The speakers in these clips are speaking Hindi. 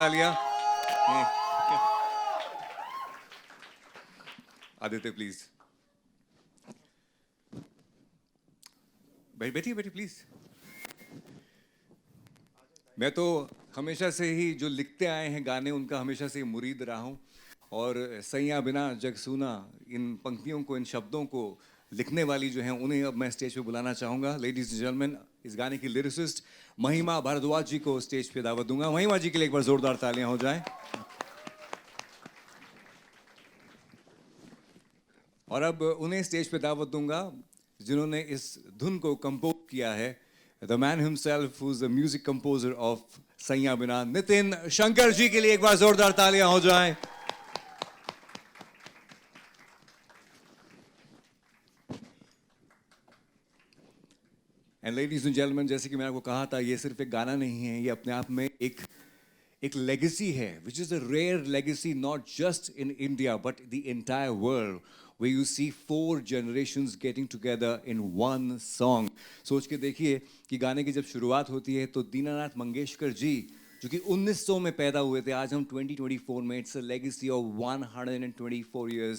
तालियां। आदित्य प्लीज बैठिए बैठिए प्लीज। मैं तो हमेशा से ही जो लिखते आए हैं गाने उनका हमेशा से मुरीद रहा हूँ और सैयां बिना जग सूना इन पंक्तियों को इन शब्दों को लिखने वाली जो हैं उन्हें अब मैं स्टेज पे बुलाना चाहूँगा। लेडीज एंड जेंटलमैन, इस गाने की लिरिसिस्ट महिमा भारद्वाज जी को स्टेज पे दावत दूंगा। महिमा जी के लिए एक बार जोरदार तालियां हो जाएं। और अब उन्हें स्टेज पे दावत दूंगा जिन्होंने इस धुन को कंपोज किया है, the man himself who is the music composer of Saiyaan Bina, Nitin Shankar ji के लिए एक बार जोरदार तालियां हो जाएं। एंड लेडीज एंड जेंटलमैन, जैसे कि मैंने आपको कहा था, ये सिर्फ एक गाना नहीं है, ये अपने आप में एक लेगेसी है, which is a rare legacy not just in India but the entire world, where you see 4 generations getting together in one song. सोच के देखिए कि गाने की जब शुरुआत होती है तो दीनानाथ मंगेशकर जी जो कि 1900 में पैदा हुए थे, आज हम 2024 में, it's a legacy of 124 years.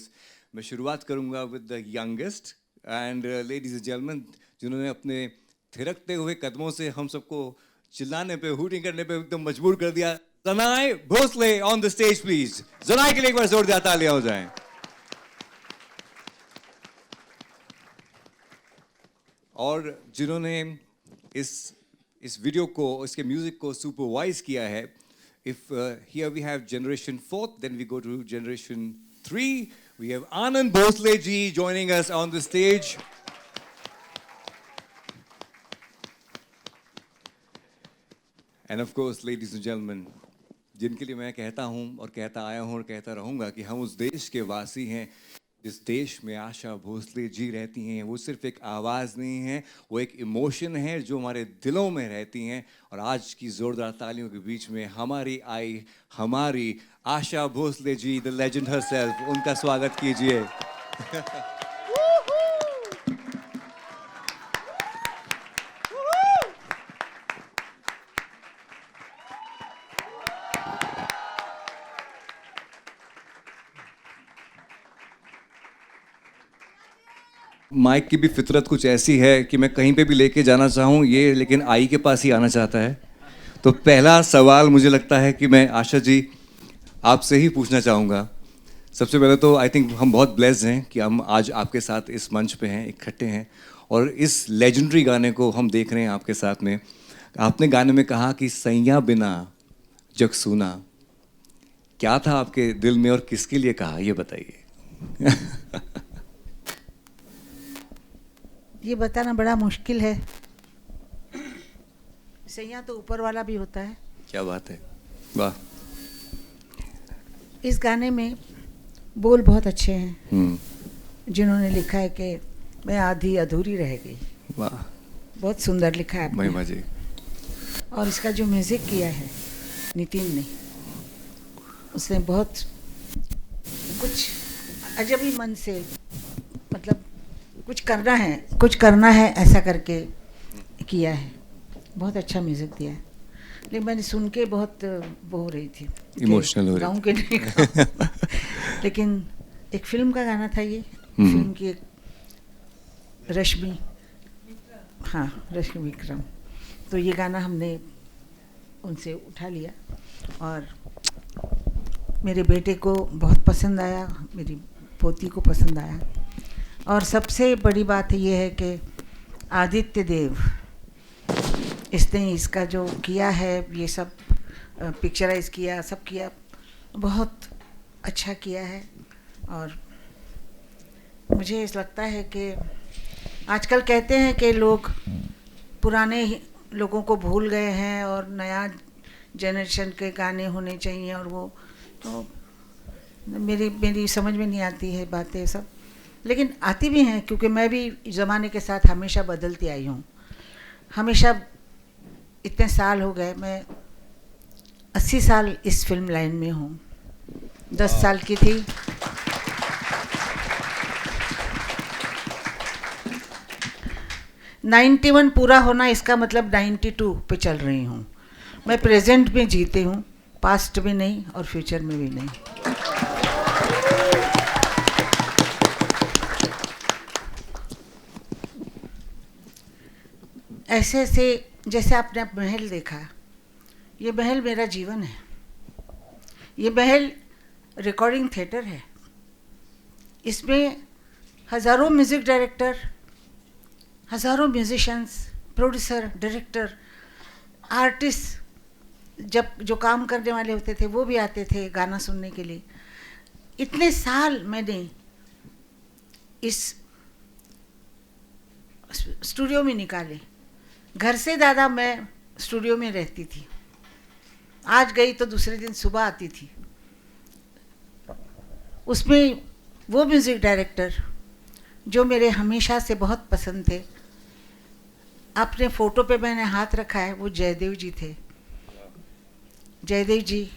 मैं शुरुआत करूंगा with the youngest and ladies and gentleman, जिन्होंने अपने थिरकते हुए कदमों से हम सबको चिल्लाने पे, हूटिंग करने पे एकदम मजबूर कर दिया। Zanai Bhosle on the stage please. Zanai के लिए एक बार जोरदार तालियां हो जाएं। और जिन्होंने इस वीडियो को, इसके म्यूजिक को सुपरवाइज किया है, if here we have generation 4th, then we go to generation 3. We have Anand Bhosle ji joining us on the stage. And of course ladies and gentleman, जिनके लिए मैं कहता हूं और कहता आया हूं और कहता रहूंगा कि हम उस देश के वासी हैं जिस देश में आशा भोसले जी रहती हैं। वो सिर्फ एक आवाज़ नहीं है, वो एक इमोशन है जो हमारे दिलों में रहती हैं। और आज की ज़ोरदार तालियों के बीच में हमारी आशा भोसले जी, द लेजेंड हरसेल्फ, उनका स्वागत कीजिए। माइक की भी फितरत कुछ ऐसी है कि मैं कहीं पे भी लेके जाना चाहूँ ये, लेकिन आई के पास ही आना चाहता है। तो पहला सवाल मुझे लगता है कि मैं आशा जी आपसे ही पूछना चाहूँगा। सबसे पहले तो आई थिंक हम बहुत ब्लेस्ड हैं कि हम आज आपके साथ इस मंच पे हैं, इकट्ठे हैं और इस लेजेंडरी गाने को हम देख रहे हैं आपके साथ में। आपने गाने में कहा कि सैयां बिना जग सूना, क्या था आपके दिल में और किसके लिए कहा, ये बताइए। ये बताना बड़ा मुश्किल है। सैयां तो ऊपर वाला भी होता है। क्या बात है, वाह। इस गाने में बोल बहुत अच्छे हैं। जिन्होंने लिखा है कि मैं आधी अधूरी रह गई, वाह, बहुत सुंदर लिखा है महिमा जी। और इसका जो म्यूजिक किया है नितिन ने, उसने बहुत कुछ अजब ही मन से, मतलब कुछ करना है ऐसा करके किया है। बहुत अच्छा म्यूजिक दिया है। लेकिन मैंने सुन के बहुत वो हो रही थी, इमोशनल हो रही गाँव के नहीं। लेकिन एक फिल्म का गाना था ये, फिल्म की एक रश्मि विक्रम, तो ये गाना हमने उनसे उठा लिया और मेरे बेटे को बहुत पसंद आया, मेरी पोती को पसंद आया। और सबसे बड़ी बात ये है कि आदित्य देव, इसने इसका जो किया है, ये सब पिक्चराइज किया, सब किया, बहुत अच्छा किया है। और मुझे ऐसा लगता है कि आजकल कहते हैं कि लोग पुराने लोगों को भूल गए हैं और नया जनरेशन के गाने होने चाहिए, और वो तो मेरी समझ में नहीं आती है बातें सब, लेकिन आती भी हैं क्योंकि मैं भी ज़माने के साथ हमेशा बदलती आई हूँ। हमेशा इतने साल हो गए, मैं 80 साल इस फिल्म लाइन में हूँ। 10 साल की थी, नाइन्टी 91 पूरा होना, इसका मतलब 92 पे चल रही हूँ। मैं प्रेजेंट में जीती हूँ, पास्ट में नहीं और फ्यूचर में भी नहीं। ऐसे ऐसे जैसे आपने अब महल देखा, ये महल मेरा जीवन है। ये महल रिकॉर्डिंग थिएटर है। इसमें हज़ारों म्यूज़िक डायरेक्टर, हज़ारों म्यूजिशियंस, प्रोड्यूसर, डायरेक्टर, आर्टिस्ट जब जो काम करने वाले होते थे वो भी आते थे गाना सुनने के लिए। इतने साल मैंने इस स्टूडियो में निकाले। घर से ज़्यादा मैं स्टूडियो में रहती थी। आज गई तो दूसरे दिन सुबह आती थी। उसमें वो म्यूज़िक डायरेक्टर जो मेरे हमेशा से बहुत पसंद थे, अपने फ़ोटो पे मैंने हाथ रखा है, वो जयदेव जी थे। Jaidev ji,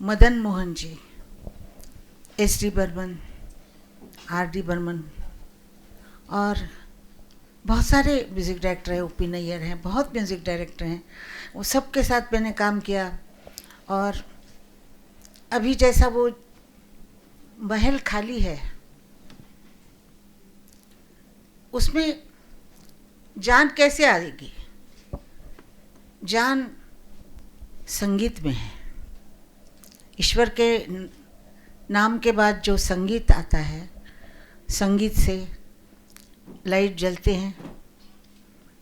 Madan Mohan ji, S D Burman, R D Burman और बहुत सारे म्यूज़िक डायरेक्टर हैं, ओ.पी. नैयर हैं, बहुत म्यूज़िक डायरेक्टर हैं। वो सब के साथ मैंने काम किया। और अभी जैसा वो महल खाली है, उसमें जान कैसे आएगी? जान संगीत में है। ईश्वर के नाम के बाद जो संगीत आता है, संगीत से लाइट जलते हैं,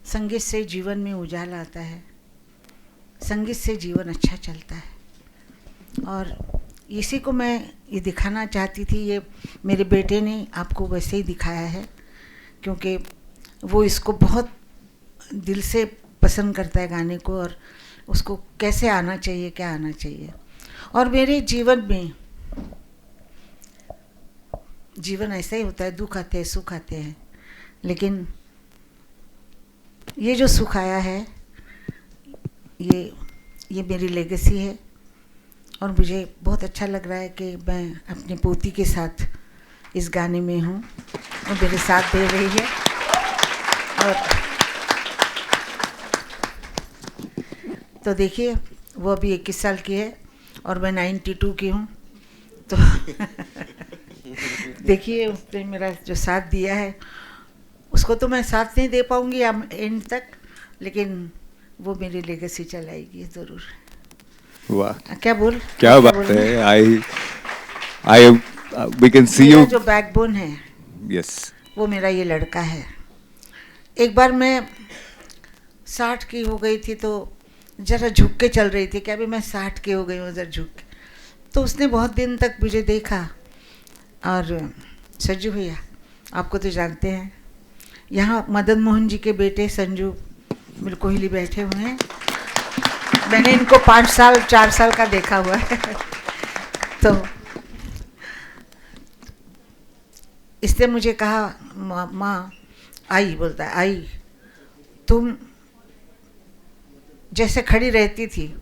संगीत से जीवन में उजाला आता है, संगीत से जीवन अच्छा चलता है। और इसी को मैं ये दिखाना चाहती थी। ये मेरे बेटे ने आपको वैसे ही दिखाया है, क्योंकि वो इसको बहुत दिल से पसंद करता है गाने को, और उसको कैसे आना चाहिए, क्या आना चाहिए। और मेरे जीवन में, जीवन ऐसा ही होता है, दुख आते हैं, सुख आते हैं, लेकिन ये जो सुख आया है, ये मेरी लेगेसी है। और मुझे बहुत अच्छा लग रहा है कि मैं अपनी पोती के साथ इस गाने में हूँ, वो मेरे साथ दे रही है। और तो देखिए, वो अभी 21 साल की है और मैं 92 की हूँ। तो देखिए, उसने मेरा जो साथ दिया है, उसको तो मैं साथ नहीं दे पाऊँगी एंड तक, लेकिन वो मेरी लेगेसी चलाएगी ज़रूर। वाह, क्या बात है। आई वी कैन सी यू। जो बैकबोन है, यस, वो मेरा ये लड़का है। एक बार मैं 60 की हो गई थी, तो ज़रा झुक के चल रही थी कि अभी मैं 60 की हो गई हूँ, ज़रा झुक के। तो उसने बहुत दिन तक मुझे देखा। और सज्जू भैया, आपको तो जानते हैं, यहाँ मदन मोहन जी के बेटे संजू मेरे कोहली बैठे हुए हैं। मैंने इनको 4 साल का देखा हुआ है। तो इसने मुझे कहा, माँ आई, बोलता है, आई तुम जैसे खड़ी रहती थी,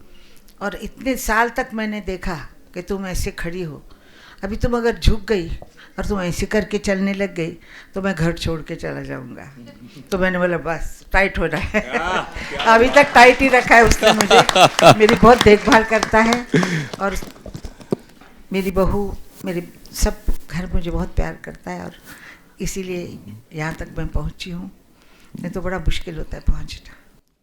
और इतने साल तक मैंने देखा कि तुम ऐसे खड़ी हो, अभी तुम अगर झुक गई और तुम ऐसे करके चलने लग गई तो मैं घर छोड़ के चला जाऊंगा। तो मैंने बोला बस, टाइट हो रहा है। अभी तक टाइट ही रखा है उसने मुझे। मेरी बहुत देखभाल करता है, और मेरी बहू, मेरे सब घर मुझे बहुत प्यार करता है, और इसीलिए यहाँ तक मैं पहुँची हूँ, नहीं तो बड़ा मुश्किल होता है पहुँचना।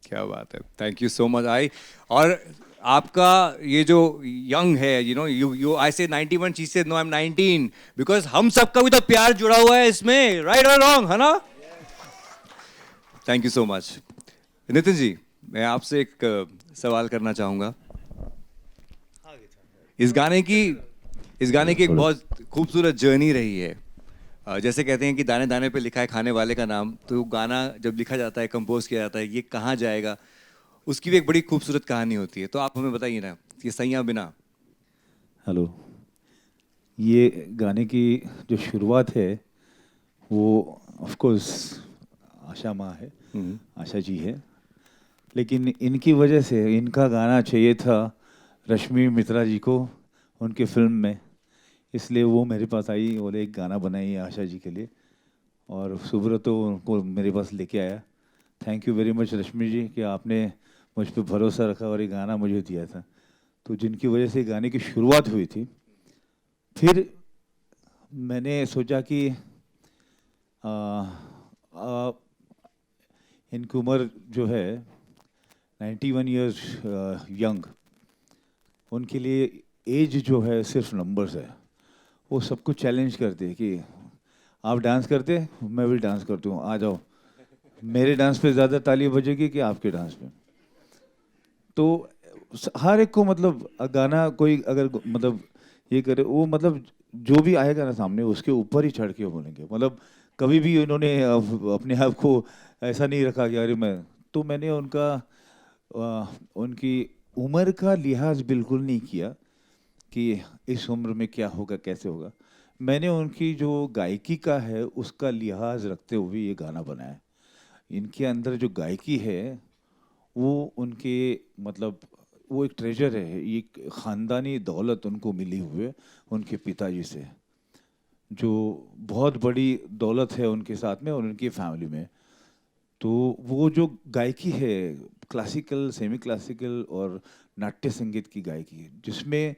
क्या बात है, थैंक यू सो मच। और आपका ये जो यंग है, यू आई से 91, शी से नो आई एम 19, बिकॉज हम सबका भी तो प्यार जुड़ा हुआ है इसमें, राइट और रॉन्ग, है ना? Thank you so much. Nitin ji, मैं आपसे एक सवाल करना चाहूँगा। इस गाने की एक बहुत खूबसूरत जर्नी रही है। जैसे कहते हैं कि दाने दाने पे लिखा है खाने वाले का नाम, तो गाना जब लिखा जाता है, कंपोज किया जाता है, ये कहाँ जाएगा, उसकी भी एक बड़ी खूबसूरत कहानी होती है। तो आप हमें बताइए ना, ये सैया बिना। हेलो, ये गाने की जो शुरुआत है वो ऑफ कोर्स आशा माँ है, आशा जी है, लेकिन इनकी वजह से इनका गाना चाहिए था रश्मि मित्रा जी को उनके फिल्म में, इसलिए वो मेरे पास आई और एक गाना बनाई आशा जी के लिए, और सुब्रतो उनको मेरे पास लेके आया। थैंक यू वेरी मच रश्मि जी कि आपने मुझ पर भरोसा रखा और ये गाना मुझे दिया था। तो जिनकी वजह से गाने की शुरुआत हुई थी। फिर मैंने सोचा कि आ, आ, इनकी उम्र जो है 91 ईयर्स यंग, उनके लिए एज जो है सिर्फ नंबर्स है। वो सबको चैलेंज करते हैं कि आप डांस करते हैं, मैं भी डांस करती हूँ, आ जाओ, मेरे डांस पे ज़्यादा ताली बजेगी कि आपके डांस पे। तो हर एक को मतलब गाना कोई अगर मतलब ये करे, वो मतलब जो भी आएगा ना सामने उसके ऊपर ही चढ़ के बोलेंगे। मतलब कभी भी इन्होंने अपने आप को ऐसा नहीं रखा कि अरे मैं, तो मैंने उनका उनकी उम्र का लिहाज बिल्कुल नहीं किया कि इस उम्र में क्या होगा कैसे होगा। मैंने उनकी जो गायकी का है उसका लिहाज रखते हुए ये गाना बनाया। इनके अंदर जो गायकी है वो उनके मतलब वो एक ट्रेजर है, एक ख़ानदानी दौलत उनको मिली हुई है उनके पिताजी से, जो बहुत बड़ी दौलत है उनके साथ में और उनकी फैमिली में। तो वो जो गायकी है क्लासिकल, सेमी क्लासिकल और नाट्य संगीत की गायकी है, जिसमें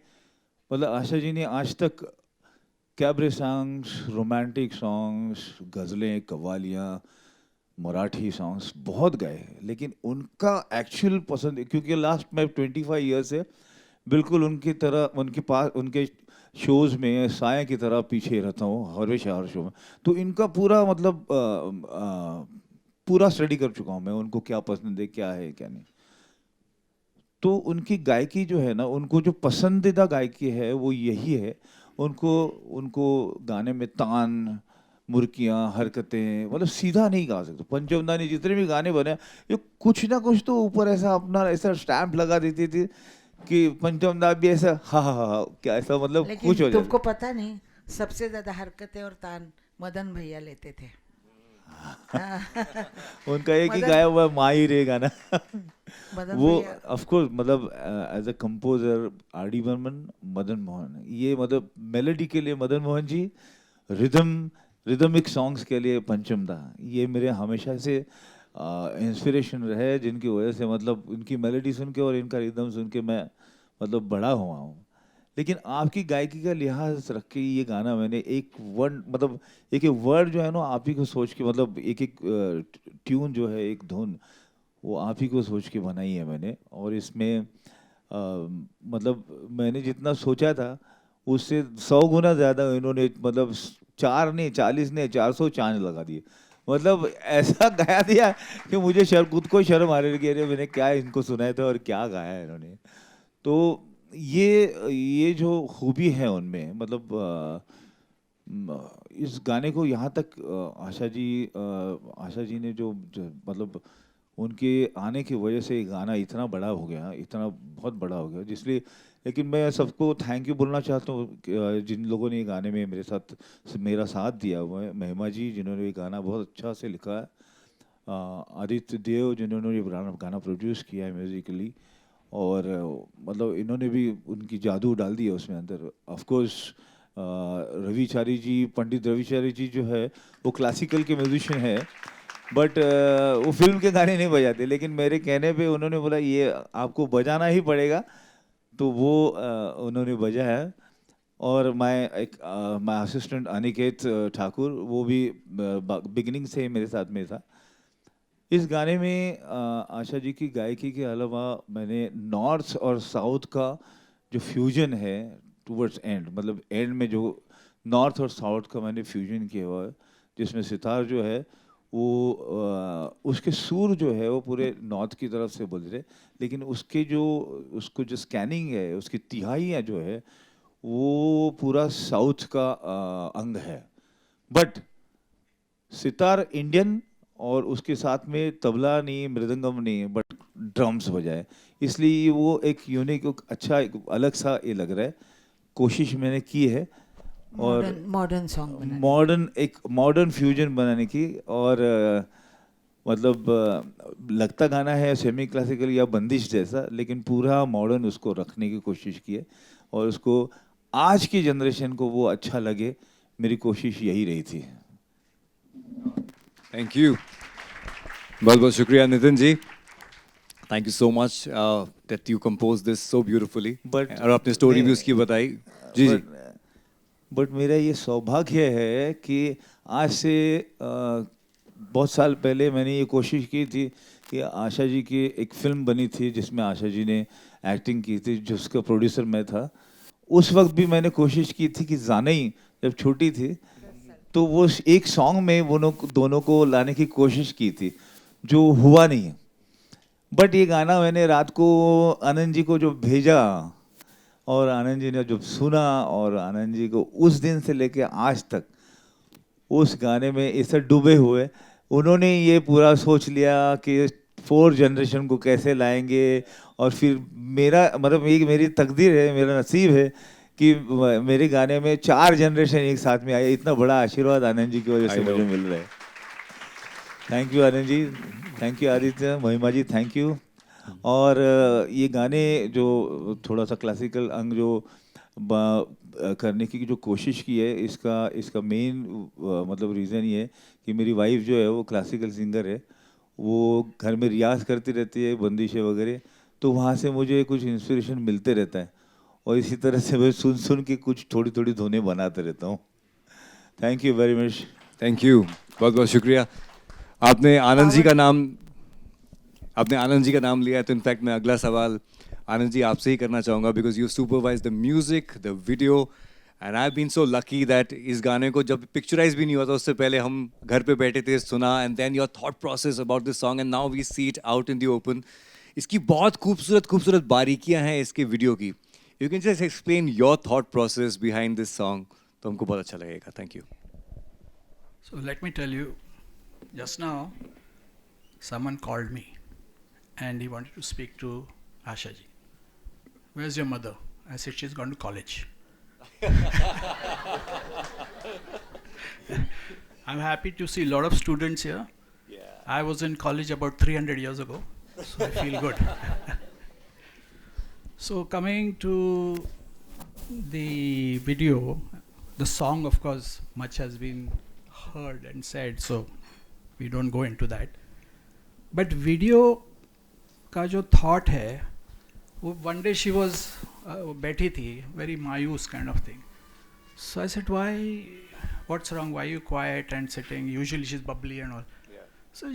मतलब आशा जी ने आज तक कैबरे सॉन्ग्स, रोमांटिक सॉन्ग्स, गज़लें, कव्वालियाँ, मराठी सॉन्ग्स बहुत गाए हैं, लेकिन उनका एक्चुअल पसंद, क्योंकि लास्ट मैं 25 ईयर से बिल्कुल उनकी तरह उनके पास उनके शोज़ में साया की तरह पीछे रहता हूँ हमेशा हर शो में। तो इनका पूरा मतलब पूरा स्टडी कर चुका हूँ मैं, उनको क्या पसंद है क्या है क्या नहीं। तो उनकी गायकी जो है ना, उनको जो पसंदीदा गायकी है वो यही है। उनको उनको गाने में तान, मुर्कियाँ, हरकतें, मतलब सीधा नहीं गा सकते। पंचमदा ने जितने भी गाने बने, ये कुछ ना कुछ तो ऊपर ऐसा अपना ऐसा स्टैम्प लगा देती थी कि पंचमदा भी ऐसा हा क्या ऐसा मतलब लेकिन कुछ हो जाता। तुमको पता नहीं, सबसे ज्यादा हरकतें और तान मदन भैया लेते थे। उनका एक ही मदन गाया हुआ माही रे गाना। मदन वो भैया ऑफ कोर्स मतलब as a composer R D Burman, Madan Mohan, ये मतलब मेलोडी के लिए मदन मोहन जी, रिदमिक सॉन्ग्स के लिए पंचमदा, ये मेरे हमेशा से इंस्पिरेशन रहे, जिनकी वजह से मतलब इनकी मेलोडी सुन के और इनका रिदम सुन के मैं मतलब बड़ा हुआ हूँ। लेकिन आपकी गायकी का लिहाज रख के ये गाना मैंने एक वर्ड मतलब एक एक वर्ड जो है ना आप ही को सोच के, मतलब एक एक ट्यून जो है, एक धुन, वो आप ही को सोच के बनाई है मैंने। और इसमें मतलब मैंने जितना सोचा था उससे 100 गुना ज़्यादा इन्होंने मतलब 4 नहीं 40 नहीं 400 चांद लगा दिए। मतलब ऐसा गाया दिया कि मुझे खुद को शर्म आ रही है कि अरे मैंने क्या इनको सुनाया था और क्या गाया है इन्होंने। तो ये जो खूबी है उनमें, मतलब इस गाने को यहाँ तक आशा जी ने जो मतलब उनके आने की वजह से ये गाना इतना बड़ा हो गया, इतना बहुत बड़ा हो गया, जिसलिए। लेकिन मैं सबको थैंक यू बोलना चाहता हूँ जिन लोगों ने ये गाने में मेरा साथ दिया हुआ है। महिमा जी जिन्होंने ये गाना बहुत अच्छा से लिखा है, आदित्य देव जिन्होंने ये गाना प्रोड्यूस किया है म्यूजिकली, और मतलब इन्होंने भी उनकी जादू डाल दी है उसमें अंदर। ऑफ कोर्स रविचारी जी, पंडित रविचारी जी जो है वो क्लासिकल के म्यूजिशियन है, बट वो फिल्म के गाने नहीं बजाते, लेकिन मेरे कहने पे उन्होंने बोला ये आपको बजाना ही पड़ेगा, तो वो उन्होंने बजाया। और माय असिस्टेंट अनिकेत ठाकुर, वो भी बिगिनिंग से मेरे साथ में था। इस गाने में आशा जी की गायकी के अलावा मैंने नॉर्थ और साउथ का जो फ्यूजन है टुवर्ड्स एंड, मतलब एंड में जो नॉर्थ और साउथ का मैंने फ्यूजन किया हुआ है, जिसमें सितार जो है वो उसके सुर जो है वो पूरे नॉर्थ की तरफ से बोल रहे, लेकिन उसको जो स्कैनिंग है, उसकी तिहाइयाँ जो है वो पूरा साउथ का अंग है। बट सितार इंडियन और उसके साथ में तबला नहीं, मृदंगम नहीं, बट ड्रम्स बजाए, इसलिए वो एक यूनिक, अच्छा, एक अलग सा ये लग रहा है। कोशिश मैंने की है और मॉडर्न सॉन्ग बनाने एक मॉडर्न फ्यूजन बनाने की, और मतलब लगता गाना है सेमी क्लासिकल या बंदिश जैसा, लेकिन पूरा मॉडर्न उसको रखने की कोशिश की है और उसको आज की जनरेशन को वो अच्छा लगे, मेरी कोशिश यही रही थी। थैंक यू, बहुत बहुत शुक्रिया Nitin ji. Thank you so much that you composed this so beautifully. But- और आपने स्टोरी भी नहीं, उसकी बताई. जी जी. बट मेरा ये सौभाग्य है कि आज से बहुत साल पहले मैंने ये कोशिश की थी कि आशा जी की एक फिल्म बनी थी जिसमें आशा जी ने एक्टिंग की थी, जिसका प्रोड्यूसर मैं था. उस वक्त भी मैंने कोशिश की थी कि जानई जब छोटी थी तो वो एक सॉन्ग में वो दोनों को लाने की कोशिश की थी, जो हुआ नहीं. बट ये गाना मैंने रात को आनंद जी को जो भेजा और आनंद जी ने जब सुना, और आनंद जी को उस दिन से लेके आज तक उस गाने में ऐसे डूबे हुए, उन्होंने ये पूरा सोच लिया कि 4 जनरेशन को कैसे लाएंगे. और फिर मेरा मतलब एक मेरी तकदीर है, मेरा नसीब है कि मेरे गाने में 4 जनरेशन एक साथ में आए. इतना बड़ा आशीर्वाद आनंद जी की वजह से मुझे मिल रहा है. Thank you Anand ji, thank you Aditya, Mahima ji, thank you. और ये गाने जो थोड़ा सा क्लासिकल अंग जो करने की जो कोशिश की है, इसका मेन मतलब रीज़न ये है कि मेरी वाइफ जो है वो क्लासिकल सिंगर है. वो घर में रियाज करती रहती है, बंदिशें वगैरह, तो वहाँ से मुझे कुछ इंस्पिरेशन मिलते रहता है. और इसी तरह से मैं सुन सुन के कुछ थोड़ी थोड़ी धुनें बनाते रहता हूँ. Thank you very much. Thank you, बहुत बहुत शुक्रिया. आपने आनंद जी का नाम लिया है, तो इनफैक्ट मैं अगला सवाल आनंद जी आपसे ही करना चाहूँगा, because you supervise the music, the video, and I have been so lucky that इस गाने को जब पिक्चराइज भी नहीं हुआ था उससे पहले हम घर पे बैठे थे, सुना, and then your thought process about this song, and now we see it out in the open. इसकी बहुत खूबसूरत बारीकियाँ हैं इसके वीडियो की. You can just explain your thought process behind this song, तो हमको बहुत अच्छा लगेगा. Thank you. So let me tell you, just now someone called me and he wanted to speak to Asha ji. Where's your mother? I said she's gone to college. I'm happy to see a lot of students here. I was in college about 300 years ago, so I feel good. So coming to the video, the song, of course, much has been heard and said, so we don't go into that. But video का जो thought है, वो one day she was वो बैठी थी, very मायूस kind of thing. So I said, what's wrong? Why are you quiet and sitting? Usually she's bubbly and all. So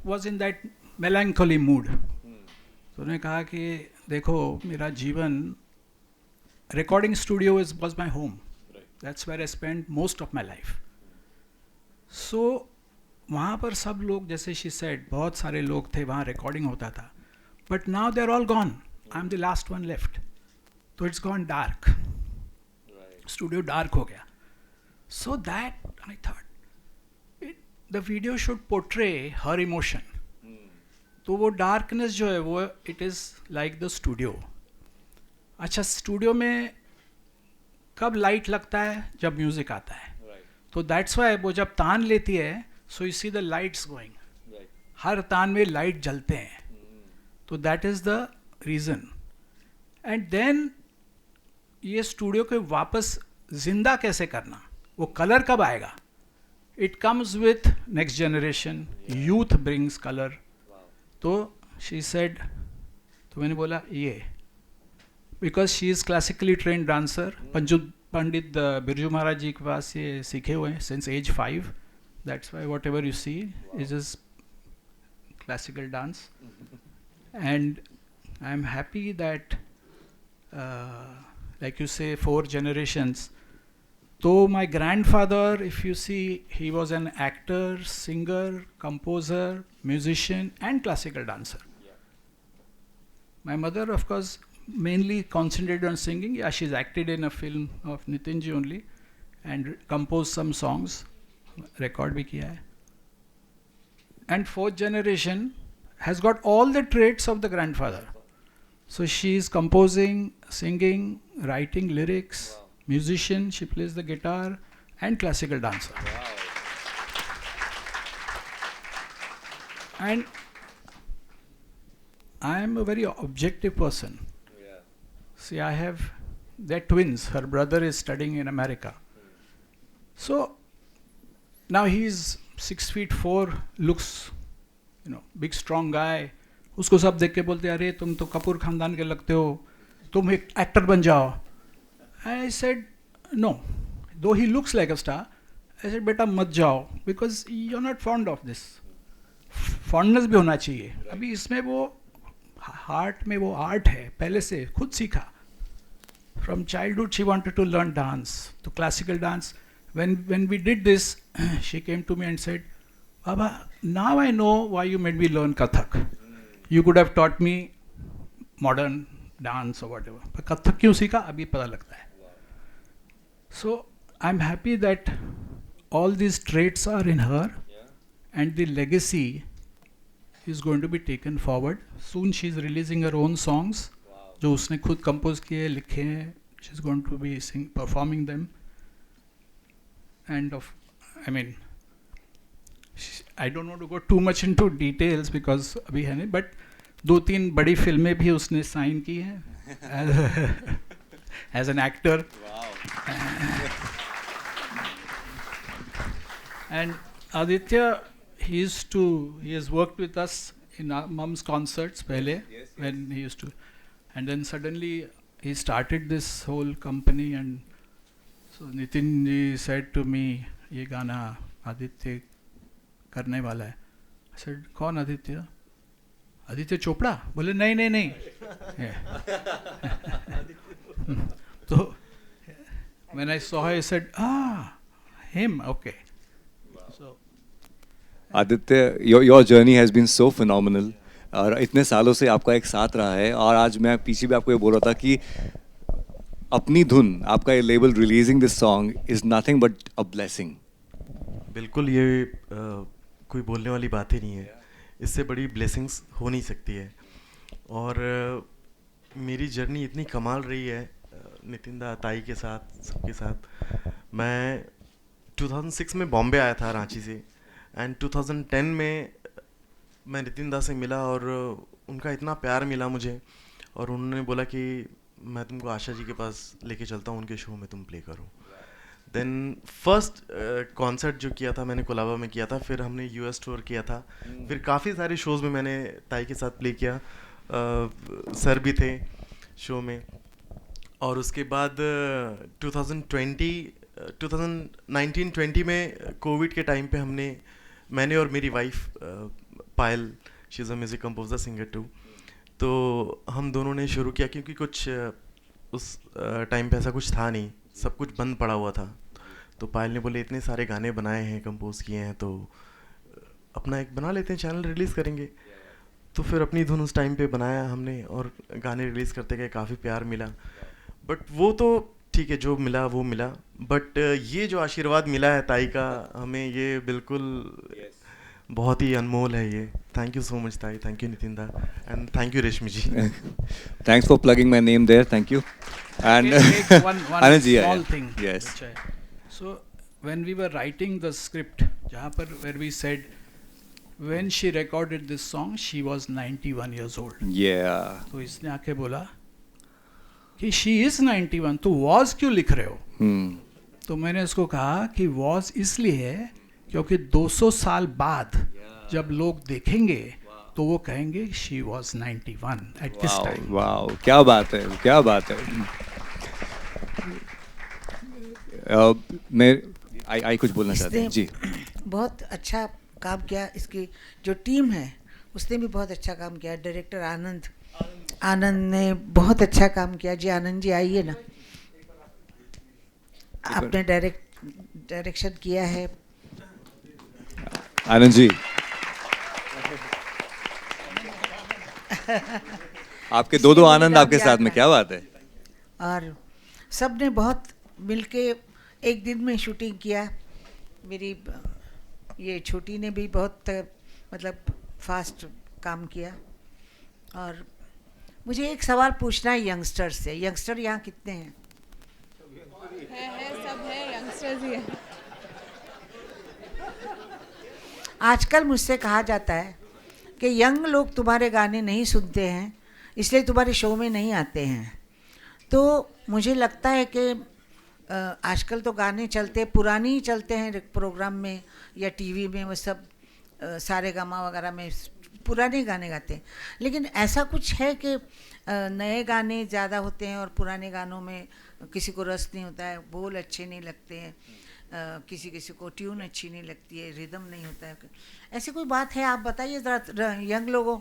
was in that melancholy mood. तो उन्होंने कहा कि देखो मेरा जीवन, recording studio was my home. That's where I spent most of my life. So वहाँ पर सब लोग, जैसे she said, बहुत सारे लोग थे, वहाँ रिकॉर्डिंग होता था. But now they're all gone. I'm the last one left. So it's gone dark. Studio dark हो गया. So that I thought the video should portray her emotion. तो वो darkness जो है वो it is like the studio. अच्छा, स्टूडियो में कब लाइट लगता है? जब म्यूजिक आता है. तो दैट्स वाई वो जब तान लेती है, so you see the lights going, हर तान में लाइट जलते हैं. तो that is the reason. And then ये स्टूडियो को वापस जिंदा कैसे करना, वो कलर कब आएगा? It comes with next generation, youth brings colour. तो शी सेड, तो मैंने बोला ये, because she is classically trained dancer. Pandit Birju Maharaj ji के पास ये सीखे हुए हैं since age 5. That's Y what ever you see is classical dance. And I am happy that like you say 4 generations. तो my grandfather, if you see, he was an actor, singer, composer, musician and classical dancer. My mother, of course, mainly concentrated on singing. Yeah, she's acted in a film of Nitin ji only and composed some songs, record bhi kiya hai. And 4th generation has got all the traits of the grandfather. So she is composing, singing, writing lyrics, musician, she plays the guitar and classical dancer. And I am a very objective person. See, they're twins. Her brother is studying in America. So now he's 6'4", looks, big strong guy, उसको सब देख के बोलते अरे तुम तो कपूर खानदान के लगते हो, तुम एक एक्टर बन जाओ. आई said no, though he looks like a star. I said बेटा मत जाओ, because you are not fond of this. Fondness भी होना चाहिए. अभी इसमें वो हार्ट में वो आर्ट है, पहले से खुद सीखा. From childhood, she wanted to learn dance, to classical dance. When we did this, she came to me and said, Baba, now I know why you made me learn Kathak. You could have taught me modern dance or whatever. But Kathak क्यों सीखा अभी पता लगता है. So I'm happy that all these traits are in her, and the legacy is going to be taken forward. Soon she is releasing her own songs. जो उसने खुद कंपोज किए लिखे हैं. She is going to be performing them. And of I mean I don't want to go too much into details because अभी है नहीं, बट 2-3 बड़ी फिल्में भी उसने साइन की हैं as an actor. And Aditya he has worked with us in our mom's concerts pehle, when he used to, and then suddenly he started this whole company. And so Nitin ji said to me, ye gana Aditya karne wala hai. I said, kaun Aditya? Aditya Chopra? Bole nahi. So when I saw her, I said, him, okay. So Aditya, your journey has been so phenomenal. और इतने सालों से आपका एक साथ रहा है. और आज मैं पीछे भी आपको ये बोल रहा था कि अपनी धुन, आपका ये label releasing this song is nothing but a blessing. बिल्कुल, ये कोई बोलने वाली बात ही नहीं है. इससे बड़ी ब्लेसिंग्स हो नहीं सकती है. और मेरी जर्नी इतनी कमाल रही है नितिन दा, ताई के साथ, सबके साथ. मैं 2006 में बॉम्बे आया था रांची से, एंड 2010 में मैं नितिन दा से मिला और उनका इतना प्यार मिला मुझे. और उन्होंने बोला कि मैं तुमको आशा जी के पास लेके चलता हूँ, उनके शो में तुम प्ले करो. देन फर्स्ट कॉन्सर्ट जो किया था मैंने कोलाबा में किया था. फिर हमने यूएस टूर किया था. फिर काफ़ी सारे शोज़ में मैंने ताई के साथ प्ले किया. सर भी थे शो में. और उसके बाद 2019-20 में कोविड के टाइम पे मैंने और मेरी wife Payal, she is a music composer, singer too, तो हम दोनों ने शुरू किया. क्योंकि कुछ उस टाइम पे ऐसा कुछ था नहीं, सब कुछ बंद पड़ा हुआ था. तो पायल ने बोले इतने सारे गाने बनाए हैं, कंपोज किए हैं, तो अपना एक बना लेते हैं, चैनल रिलीज़ करेंगे. तो फिर अपनी धुन उस टाइम पे बनाया हमने और गाने रिलीज़ करते गए. काफ़ी प्यार मिला. बट वो तो ठीक है, जो मिला वो मिला. बट ये जो आशीर्वाद मिला है ताई का हमें, ये बिल्कुल बहुत ही अनमोल है. ये थैंक यू सो मच ताई. थैंक यू नितिन दा, एंड थैंक यू रेशमी जी. Thanks for plugging my name there. Thank you. And one Anand ji, small thing. Yes. So when we were writing the script, where we said when she recorded this song, she was 91 years old. Yeah. तो इसने आके बोला कि she is 91, तो was क्यों लिख रहे हो? तो मैंने उसको कहा कि was इसलिए है क्योंकि 200 साल बाद जब लोग देखेंगे तो वो कहेंगे she was 91 at this time. Wow, क्या बात है, क्या बात है. मैं आई कुछ बोलना चाहते हैं जी. बहुत अच्छा काम किया. इसकी जो टीम है उसने भी बहुत अच्छा काम किया. डायरेक्टर आनंद ने बहुत अच्छा काम किया. जी आनंद जी आइए ना, आपने डायरेक्शन किया है. आनंद जी, आपके दो आनंद आपके साथ में, क्या बात है. और सब ने बहुत मिलके एक दिन में शूटिंग किया. मेरी ये छोटी ने भी बहुत मतलब फास्ट काम किया. और मुझे एक सवाल पूछना है यंगस्टर से. यंगस्टर यहाँ कितने हैं? सब है, यंगस्टर्स ही है. आजकल मुझसे कहा जाता है कि यंग लोग तुम्हारे गाने नहीं सुनते हैं, इसलिए तुम्हारे शो में नहीं आते हैं. तो मुझे लगता है कि आजकल तो गाने चलते, पुराने ही चलते हैं प्रोग्राम में या टीवी में. वो सब सारे गामा वगैरह में पुराने गाने गाते हैं, लेकिन ऐसा कुछ है कि नए गाने ज़्यादा होते हैं और पुराने गानों में किसी को रस नहीं होता है, बोल अच्छे नहीं लगते हैं, किसी किसी को ट्यून अच्छी नहीं लगती है, रिदम नहीं होता है, ऐसी कोई बात है? आप बताइए ज़रा यंग लोगों।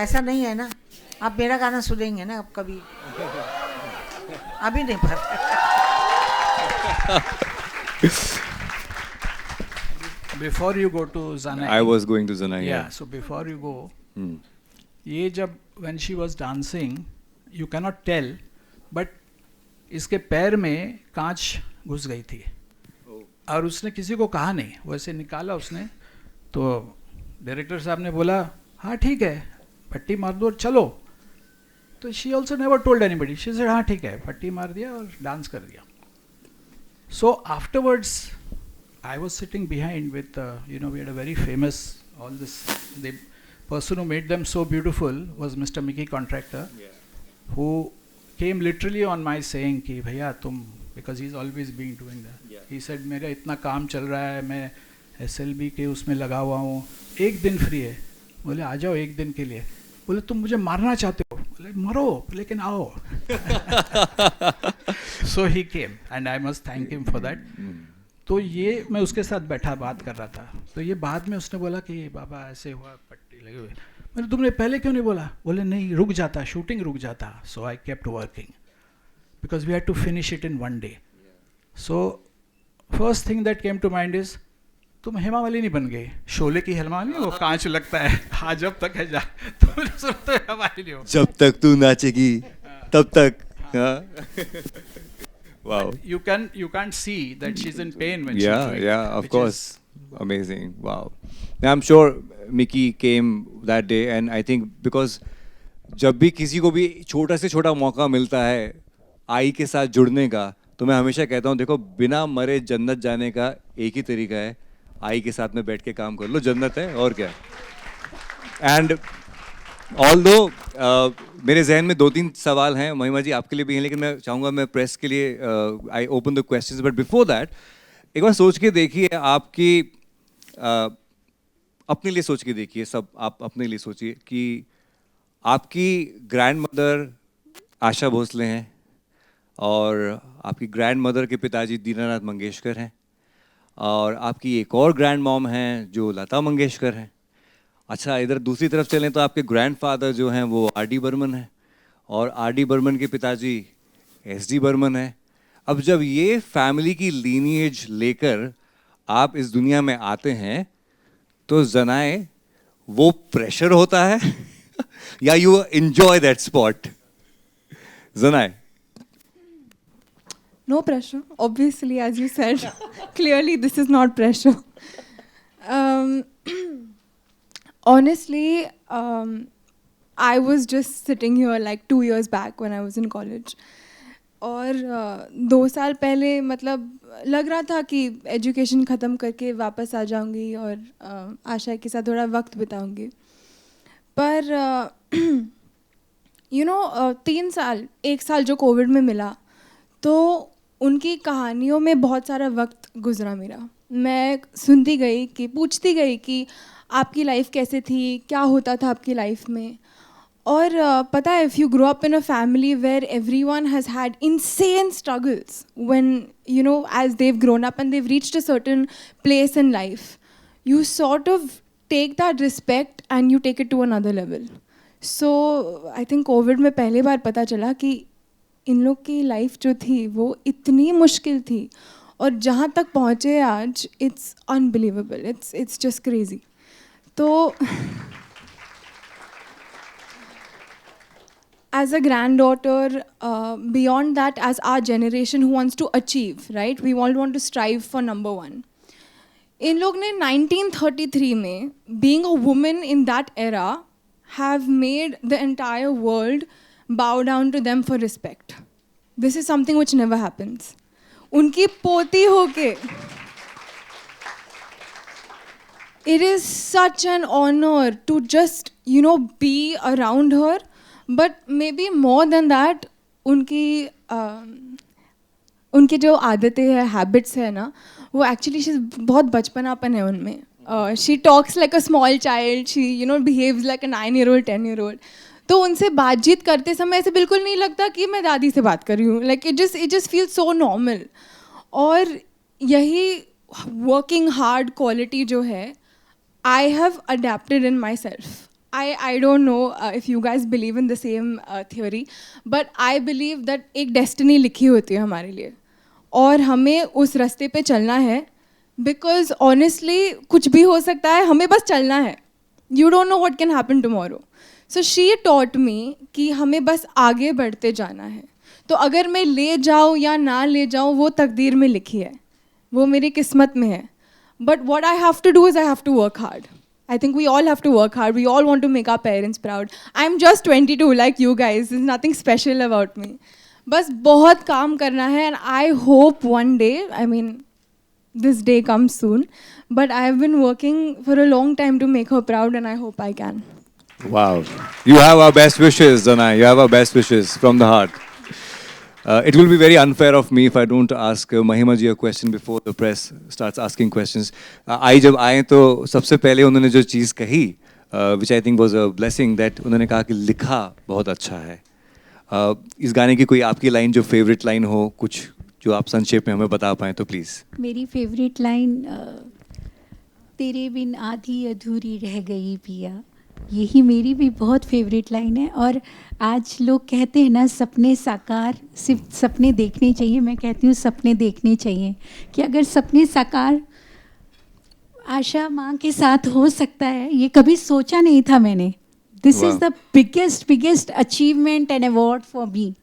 ऐसा नहीं है ना? आप मेरा गाना सुनेंगे ना अब कभी? अभी नहीं पर Before you go to Zanai. I was going to Zanai. Yeah, so before you go, Hmm. ये जब when she was dancing, you cannot tell, but इसके पैर में कांच घुस गई थी और उसने किसी को कहा नहीं, वैसे निकाला उसने, तो डायरेक्टर साहब ने बोला हाँ ठीक है पट्टी मार दो और चलो, तो she also never told anybody, she said हाँ ठीक है, पट्टी मार दिया और डांस कर दिया. So afterwards, I was sitting behind with, we had a very famous, all this, the person who made them so beautiful was Mr. Mickey Contractor, who came literally on my saying कि भैया तुम, because he's always been doing that. He said मेरा इतना काम चल रहा है, मैं SLB के उसमें लगा हुआ हूँ, एक दिन फ्री है, बोले आ जाओ एक दिन के लिए, बोले तुम मुझे मारना चाहते हो, बोले मरो लेकिन आओ. So he came and I must thank him for that. तो ये मैं उसके साथ बैठा बात कर रहा था, तो ये बाद में उसने बोला कि बाबा ऐसे हुआ, पट्टी लगी हुई. मैंने तुमने पहले क्यों नहीं बोला? बोले नहीं, रुक जाता, शूटिंग रुक जाता. So I kept working because we had to finish it in one day. So first thing that came to mind is, तुम हेमा मालिनी बन गए, शोले की हेमा मालिनी, वो कांच लगता है, हाँ जब तक है जा, तुम सुनते हेमा मालिनी हो, जब तक तू नाचेगी तब तक. Wow. You can't see that she's in pain when she's Yeah, doing yeah, it, of which course. is- Amazing. Wow. Now, I'm sure Mickey came that day, and I think because जब भी किसी को भी छोटा से छोटा मौका मिलता है आई के साथ जुड़ने का, तो मैं हमेशा कहता हूँ देखो बिना मरे जन्नत जाने का एक ही तरीका है, आई के साथ में बैठ के काम कर लो, जन्नत है और क्या. एंड ऑल्दो मेरे जहन में 2-3 सवाल हैं, महिमा जी आपके लिए भी हैं, लेकिन मैं चाहूँगा मैं प्रेस के लिए I open the questions, but before that एक बार सोच के देखिए, आपकी अपने लिए सोच के देखिए, सब आप अपने लिए सोचिए कि आपकी ग्रैंड मदर आशा भोसले हैं और आपकी ग्रैंड मदर के पिताजी दीनानाथ मंगेशकर हैं और आपकी एक और ग्रैंड मॉम हैं जो लता मंगेशकर हैं. अच्छा, इधर दूसरी तरफ चलें तो आपके ग्रैंडफादर जो हैं वो आर.डी. बर्मन हैं और आर.डी. बर्मन के पिताजी एस.डी. बर्मन हैं. अब जब ये फैमिली की लीनिएज लेकर आप इस दुनिया में आते हैं तो जनाए वो प्रेशर होता है या यू एंजॉय दैट स्पॉट? जनाए. No pressure, obviously, as you said. Clearly, this is not pressure. Honestly, I was just sitting here like 2 years back when I was in college. और 2 साल पहले मतलब लग रहा था कि एजुकेशन ख़त्म करके वापस आ जाऊंगी और आशा के साथ थोड़ा वक्त बिताऊंगी. पर 3 साल, 1 साल जो कोविड में मिला, तो उनकी कहानियों में बहुत सारा वक्त गुजरा मेरा. मैं सुनती गई कि पूछती गई कि आपकी लाइफ कैसे थी, क्या होता था आपकी लाइफ में. और पता है, if you grow up in a family where everyone has had insane struggles when as they've grown up and they've reached a certain place in life, you sort of take that respect and you take it to another level. So I think Covid में पहली बार पता चला कि इन लोग की लाइफ जो थी वो इतनी मुश्किल थी और जहाँ तक पहुँचे आज, it's unbelievable, it's just crazy. तो as a granddaughter, beyond that, as our generation who wants to achieve, right? We all want to strive for number one. In log ne 1933 mein, being a woman in that era, have made the entire world bow down to them for respect. This is something which never happens. Unki poti hoke. It is such an honor to just, be around her. But maybe more than that, उनकी जो आदतें हैं, हैबिट्स है ना, वो एक्चुअली बहुत बचपनापन है उनमें. She talks like a small child, she behaves like a 9-year-old 10-year-old. तो उनसे बातचीत करते समय ऐसे बिल्कुल नहीं लगता कि मैं दादी से बात कर रही हूँ. Like it just feel so normal. और यही वर्किंग हार्ड क्वालिटी जो है, I have adapted in myself. I don't know if you guys believe in the same theory, but I believe that एक destiny लिखी होती है हमारे लिए और हमें उस रास्ते पे चलना है, because honestly कुछ भी हो सकता है, हमें बस चलना है. You don't know what can happen tomorrow. So she taught me कि हमें बस आगे बढ़ते जाना है. तो अगर मैं ले जाऊँ या ना ले जाऊँ वो तकदीर में लिखी है, वो मेरी किस्मत में है. But what I have to do is I have to work hard. I think we all have to work hard. We all want to make our parents proud. I'm just 22 like you guys. There's nothing special about me. बस बहुत काम करना है and I hope one day, I mean, this day comes soon. But I've been working for a long time to make her proud and I hope I can. Wow. You have our best wishes, Danai. You have our best wishes from the heart. It will be very unfair of me if I don't ask Mahima ji a question before the press starts asking questions. आई जब आए तो सबसे पहले उन्होंने जो चीज़ कही, which I think was a blessing, that उन्होंने कहा कि लिखा बहुत अच्छा है. इस गाने की कोई आपकी लाइन जो फेवरेट लाइन हो, कुछ जो आप संक्षेप में हमें बता पाएँ तो प्लीज़. मेरी फेवरेट लाइन तेरे बिन आधी अधूरी रह गई पिया, यही मेरी भी बहुत फेवरेट लाइन है. और आज लोग कहते हैं ना सपने साकार, सिर्फ सपने देखने चाहिए. मैं कहती हूँ सपने देखने चाहिए कि अगर सपने साकार आशा माँ के साथ हो सकता है, ये कभी सोचा नहीं था मैंने. This is the biggest achievement and award for me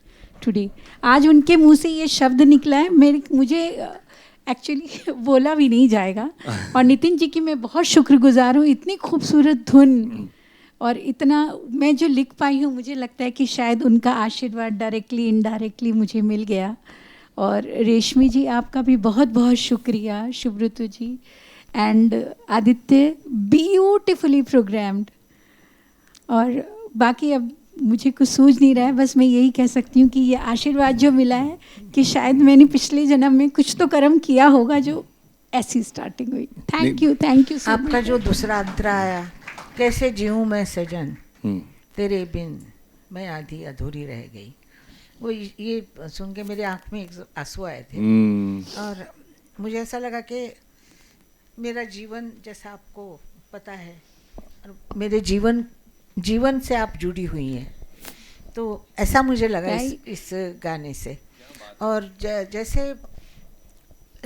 today. आज उनके मुंह से ये शब्द निकला है, मुझे एक्चुअली बोला भी नहीं जाएगा. और नितिन जी की मैं बहुत शुक्रगुजार हूँ. इतनी खूबसूरत धुन और इतना मैं जो लिख पाई हूँ, मुझे लगता है कि शायद उनका आशीर्वाद डायरेक्टली इनडायरेक्टली मुझे मिल गया. और रेशमी जी आपका भी बहुत बहुत शुक्रिया, शुभ्रतु जी एंड आदित्य, ब्यूटिफुली प्रोग्राम्ड. और बाकी अब मुझे कुछ सूझ नहीं रहा है, बस मैं यही कह सकती हूँ कि ये आशीर्वाद जो मिला है कि शायद मैंने पिछले जन्म में कुछ तो कर्म किया होगा जो ऐसी स्टार्टिंग हुई. Thank you so much. आपका जो दूसरा अंतरा आया, कैसे जीऊँ मैं सजन तेरे बिन मैं आधी अधूरी रह गई, वो ये सुन के मेरी आँख में एक आंसू आए थे. और मुझे ऐसा लगा कि मेरा जीवन, जैसा आपको पता है, और मेरे जीवन से आप जुड़ी हुई हैं, तो ऐसा मुझे लगा इस गाने से. और जैसे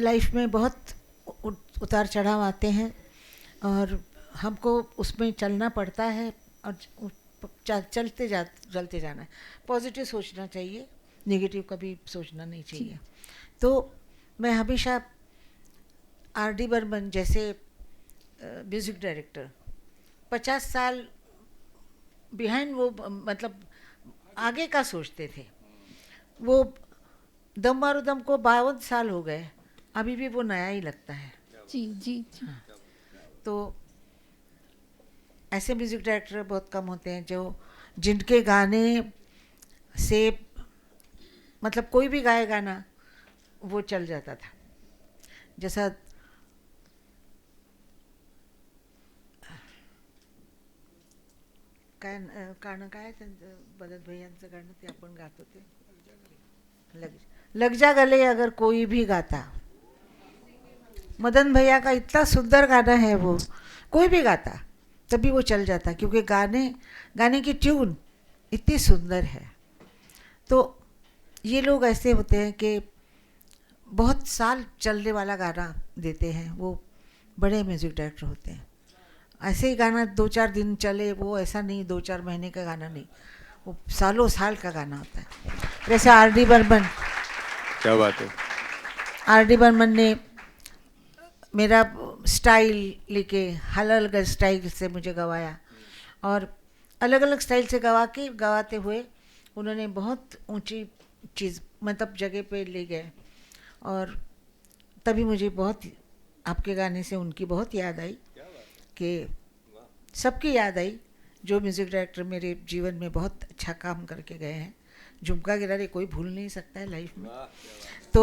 लाइफ में बहुत उतार चढ़ाव आते हैं और हमको उसमें चलना पड़ता है और चलते जाना है. पॉजिटिव सोचना चाहिए, नेगेटिव कभी सोचना नहीं चाहिए. तो मैं हमेशा R.D. बर्मन जैसे म्यूज़िक डायरेक्टर 50 साल बिहाइंड, वो मतलब आगे का सोचते थे. वो दम मारो दम को 52 साल हो गए, अभी भी वो नया ही लगता है. जी. हाँ. तो ऐसे म्यूज़िक डायरेक्टर बहुत कम होते हैं जिनके गाने से मतलब कोई भी गाए गाना वो चल जाता था. जैसा गाणं काय बदत भैयांचं गाणं ते आपण गात होते, लग जा गले अगर कोई भी गाता. मदन भैया का इतना सुंदर गाना है, वो कोई भी गाता तभी वो चल जाता, क्योंकि गाने की ट्यून इतनी सुंदर है. तो ये लोग ऐसे होते हैं कि बहुत साल चलने वाला गाना देते हैं, वो बड़े म्यूज़िक डायरेक्टर होते हैं. ऐसे ही गाना 2-4 दिन चले, वो ऐसा नहीं 2-4 महीने का गाना नहीं, वो सालों साल का गाना होता है. जैसे R.D. बर्मन, क्या बात है. R.D. बर्मन ने मेरा स्टाइल लेके अलग अलग स्टाइल से मुझे गवाया, और अलग अलग स्टाइल से गवाते हुए उन्होंने बहुत ऊंची चीज़ मतलब जगह पे ले गए. और तभी मुझे बहुत आपके गाने से उनकी बहुत याद आई, कि सबकी याद आई जो म्यूज़िक डायरेक्टर मेरे जीवन में बहुत अच्छा काम करके गए हैं. झुमका गिरारे कोई भूल नहीं सकता है लाइफ में. तो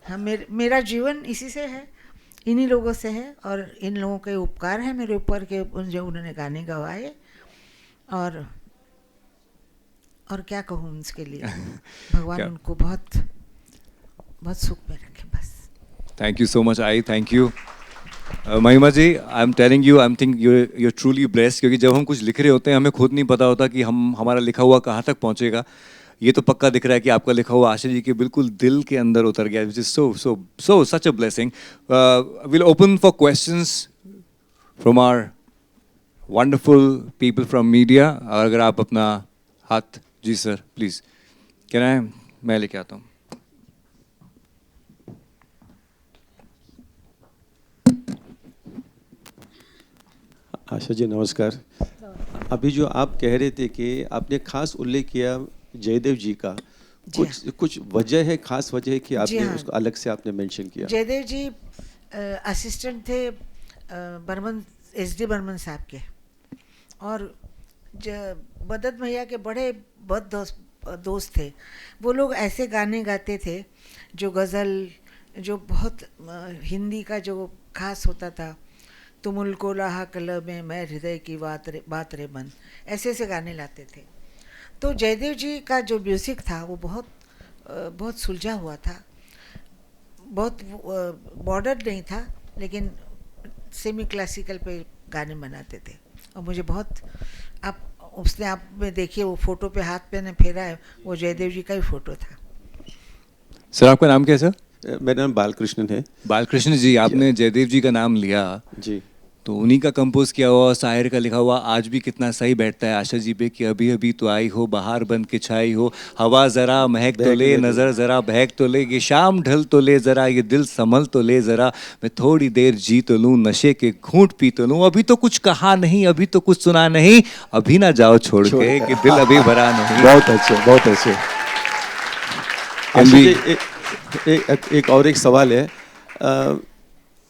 हम मेरा जीवन इसी से है. इन्हीं लोगों से है और इन लोगों के उपकार है मेरे ऊपर के जो उन्होंने गाने गवाए। और क्या कहूँ उनके लिए, भगवान क्या? उनको बहुत बहुत सुख में रखे बस। Thank you so much, I thank you. महिमा जी, I'm telling you, I'm think you're truly blessed, क्योंकि जब हम कुछ लिख रहे होते हैं हमें खुद नहीं पता होता कि हमारा लिखा हुआ कहाँ तक पहुँचेगा। ये तो पक्का दिख रहा है कि आपका लिखा हुआ आशा जी के बिल्कुल दिल के अंदर उतर गया, which is so such a blessing. We'll open for questions from our wonderful people from media. और अगर आप अपना हाथ, जी सर प्लीज़, मैं लेके आता हूँ। आशा जी नमस्कार। अभी जो आप कह रहे थे कि आपने खास उल्लेख किया जयदेव जी का, कुछ वजह है, खास वजह है कि आपने उसको अलग से आपने मेंशन किया? जयदेव जी असिस्टेंट थे बर्मन, SD बर्मन साहब के, और मदद भैया के बड़े बहुत दोस्त थे। वो लोग ऐसे गाने गाते थे जो गज़ल, जो बहुत हिंदी का जो खास होता था, तुमुल को लाहा कलब में मैं हृदय की बात रे मन, ऐसे गाने लाते थे। तो जयदेव जी का जो म्यूज़िक था वो बहुत सुलझा हुआ था, बहुत बॉर्डर नहीं था, लेकिन सेमी क्लासिकल पे गाने बनाते थे। और मुझे बहुत, आप में देखिए वो फोटो पे हाथ पे ने फेरा है, वो जयदेव जी का ही फोटो था। सर आपका नाम क्या है सर? मेरा नाम बालकृष्णन है। बालकृष्ण जी, आपने जयदेव जी का नाम लिया जी, तो उन्हीं का कंपोज किया हुआ शायर का लिखा हुआ आज भी कितना सही बैठता है आशा जी पे कि अभी अभी तो आई हो, बाहर बन के छाई हो, हवा ज़रा महक तो ले, नज़र ज़रा बहक तो ले, ये शाम ढल तो ले ज़रा, ये दिल संभल तो ले ज़रा, मैं थोड़ी देर जी तो लूँ, नशे के घूंट पी तो लूँ, अभी तो कुछ कहा नहीं, अभी तो कुछ सुना नहीं, अभी ना जाओ छोड़ के कि दिल अभी भरा नहीं। बहुत अच्छे, बहुत अच्छे। एक और एक सवाल है,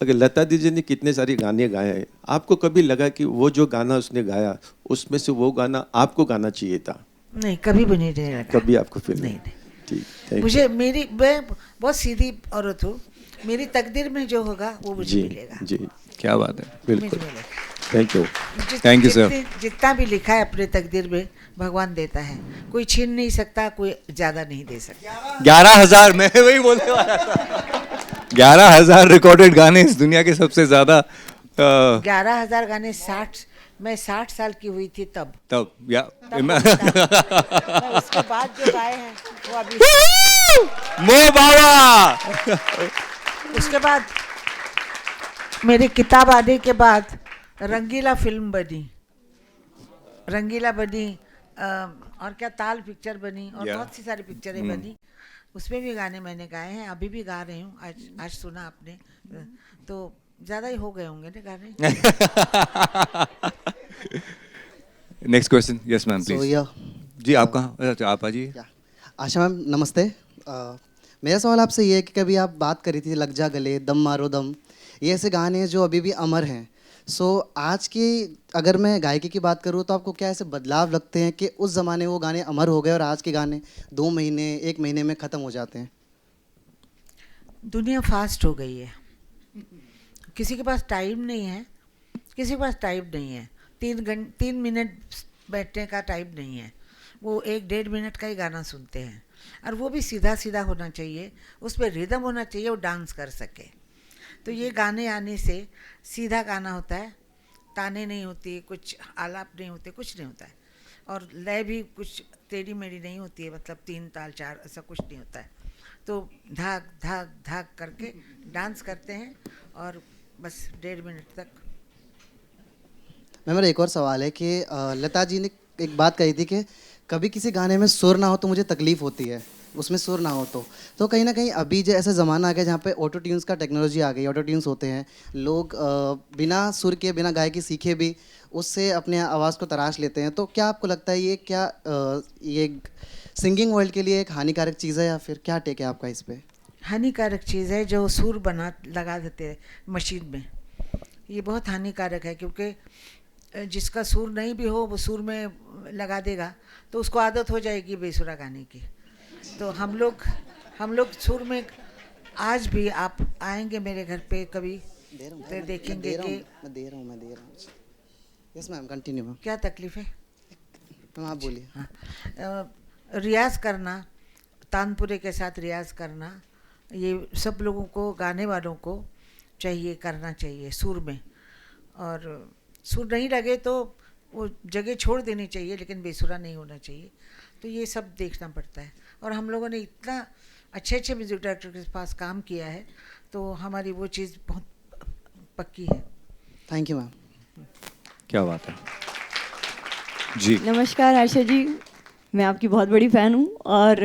अगर लता दीदी ने कितने सारे गाने गाए हैं, आपको कभी लगा कि वो जो गाना उसने गाया उसमें से वो गाना आपको गाना चाहिए था? नहीं, कभी भी नहीं लगा। कभी आपको फील नहीं? ठीक, मैं बहुत सीधी औरत हूँ, मेरी तकदीर में जो होगा वो मुझे मिलेगा। जी, क्या बात है, बिल्कुल। Thank you sir. जितना भी लिखा है अपने तकदीर में भगवान देता है, कोई छीन नहीं सकता, कोई ज़्यादा नहीं दे सकता। 11,000, मैं वही बोलने वाला था, 11,000 रिकॉर्डेड गाने इस दुनिया के सबसे ज़्यादा। 11,000 गाने, 60 साल की हुई थी तब या उसके बाद जो गाए हैं वो अभी मो बाबा। उसके बाद मेरी किताब आने के बाद रंगीला फिल्म बनी, और क्या ताल पिक्चर बनी, और बहुत सी सारी पिक्चरें बनी, उसमें भी गाने मैंने गाए हैं, अभी भी गा रही हूँ। आज सुना आपने तो ज़्यादा ही हो गए होंगे ना गाने। Next question, yes ma'am please. जी आप कहाँ, आप आ जाइए। आशा मैम नमस्ते। मेरा सवाल आपसे ये है कि कभी आप बात करी थी लग जा गले, दम मारो दम, ये ऐसे गाने हैं जो अभी भी अमर हैं। आज की अगर मैं गायकी की बात करूँ तो आपको क्या ऐसे बदलाव लगते हैं कि उस ज़माने वो गाने अमर हो गए और आज के गाने 2 महीने 1 महीने में ख़त्म हो जाते हैं? दुनिया फास्ट हो गई है, किसी के पास टाइम नहीं है, 3 मिनट बैठने का टाइम नहीं है, वो 1-1.5 मिनट का ही गाना सुनते हैं, और वो भी सीधा सीधा होना चाहिए, उस पर रिदम होना चाहिए, वो डांस कर सके। तो ये गाने आने से सीधा गाना होता है, ताने नहीं होती, कुछ आलाप नहीं होते, कुछ नहीं होता है, और लय भी कुछ टेढ़ी मेढ़ी नहीं होती है, मतलब 3 ताल 4 ऐसा कुछ नहीं होता है। तो धाक धाक धाक करके डांस करते हैं और बस 1.5 मिनट तक। मेरा एक और सवाल है कि लता जी ने एक बात कही थी कि कभी किसी गाने में सुर ना हो तो मुझे तकलीफ़ होती है, उसमें सुर ना हो तो कहीं ना कहीं अभी जो ऐसा ज़माना आ गया जहाँ पे ऑटो ट्यून्स का टेक्नोलॉजी आ गई, ऑटो ट्यून्स होते हैं, लोग बिना सुर के बिना गायकी सीखे भी उससे अपने आवाज़ को तराश लेते हैं। तो क्या आपको लगता है ये सिंगिंग वर्ल्ड के लिए एक हानिकारक चीज़ है, या फिर क्या टेक है आपका इस पर? हानिकारक चीज़ है, जो सुर लगा देते हैं मशीन में, ये बहुत हानिकारक है, क्योंकि जिसका सुर नहीं भी हो वो सुर में लगा देगा तो उसको आदत हो जाएगी बेसुरा गाने की। तो हम लोग सुर में, आज भी आप आएंगे मेरे घर पे कभी दे रहा हूँ तो देखेंगे कि मैं दे रहा हूँ यस मैम कंटिन्यू मैम क्या तकलीफ है। मैम आप बोलिए। हाँ, रियाज़ करना, तानपुरे के साथ रियाज़ करना, ये सब लोगों को, गाने वालों को चाहिए, करना चाहिए सुर में। और सुर नहीं लगे तो वो जगह छोड़ देनी चाहिए, लेकिन बेसुरा नहीं होना चाहिए। तो ये सब देखना पड़ता है। और हम लोगों ने इतना अच्छे अच्छे म्यूज़िक डायरेक्टर के पास काम किया है, तो हमारी वो चीज़ बहुत पक्की है। Thank you ma'am. क्या बात है जी। नमस्कार आशा जी, मैं आपकी बहुत बड़ी फ़ैन हूँ और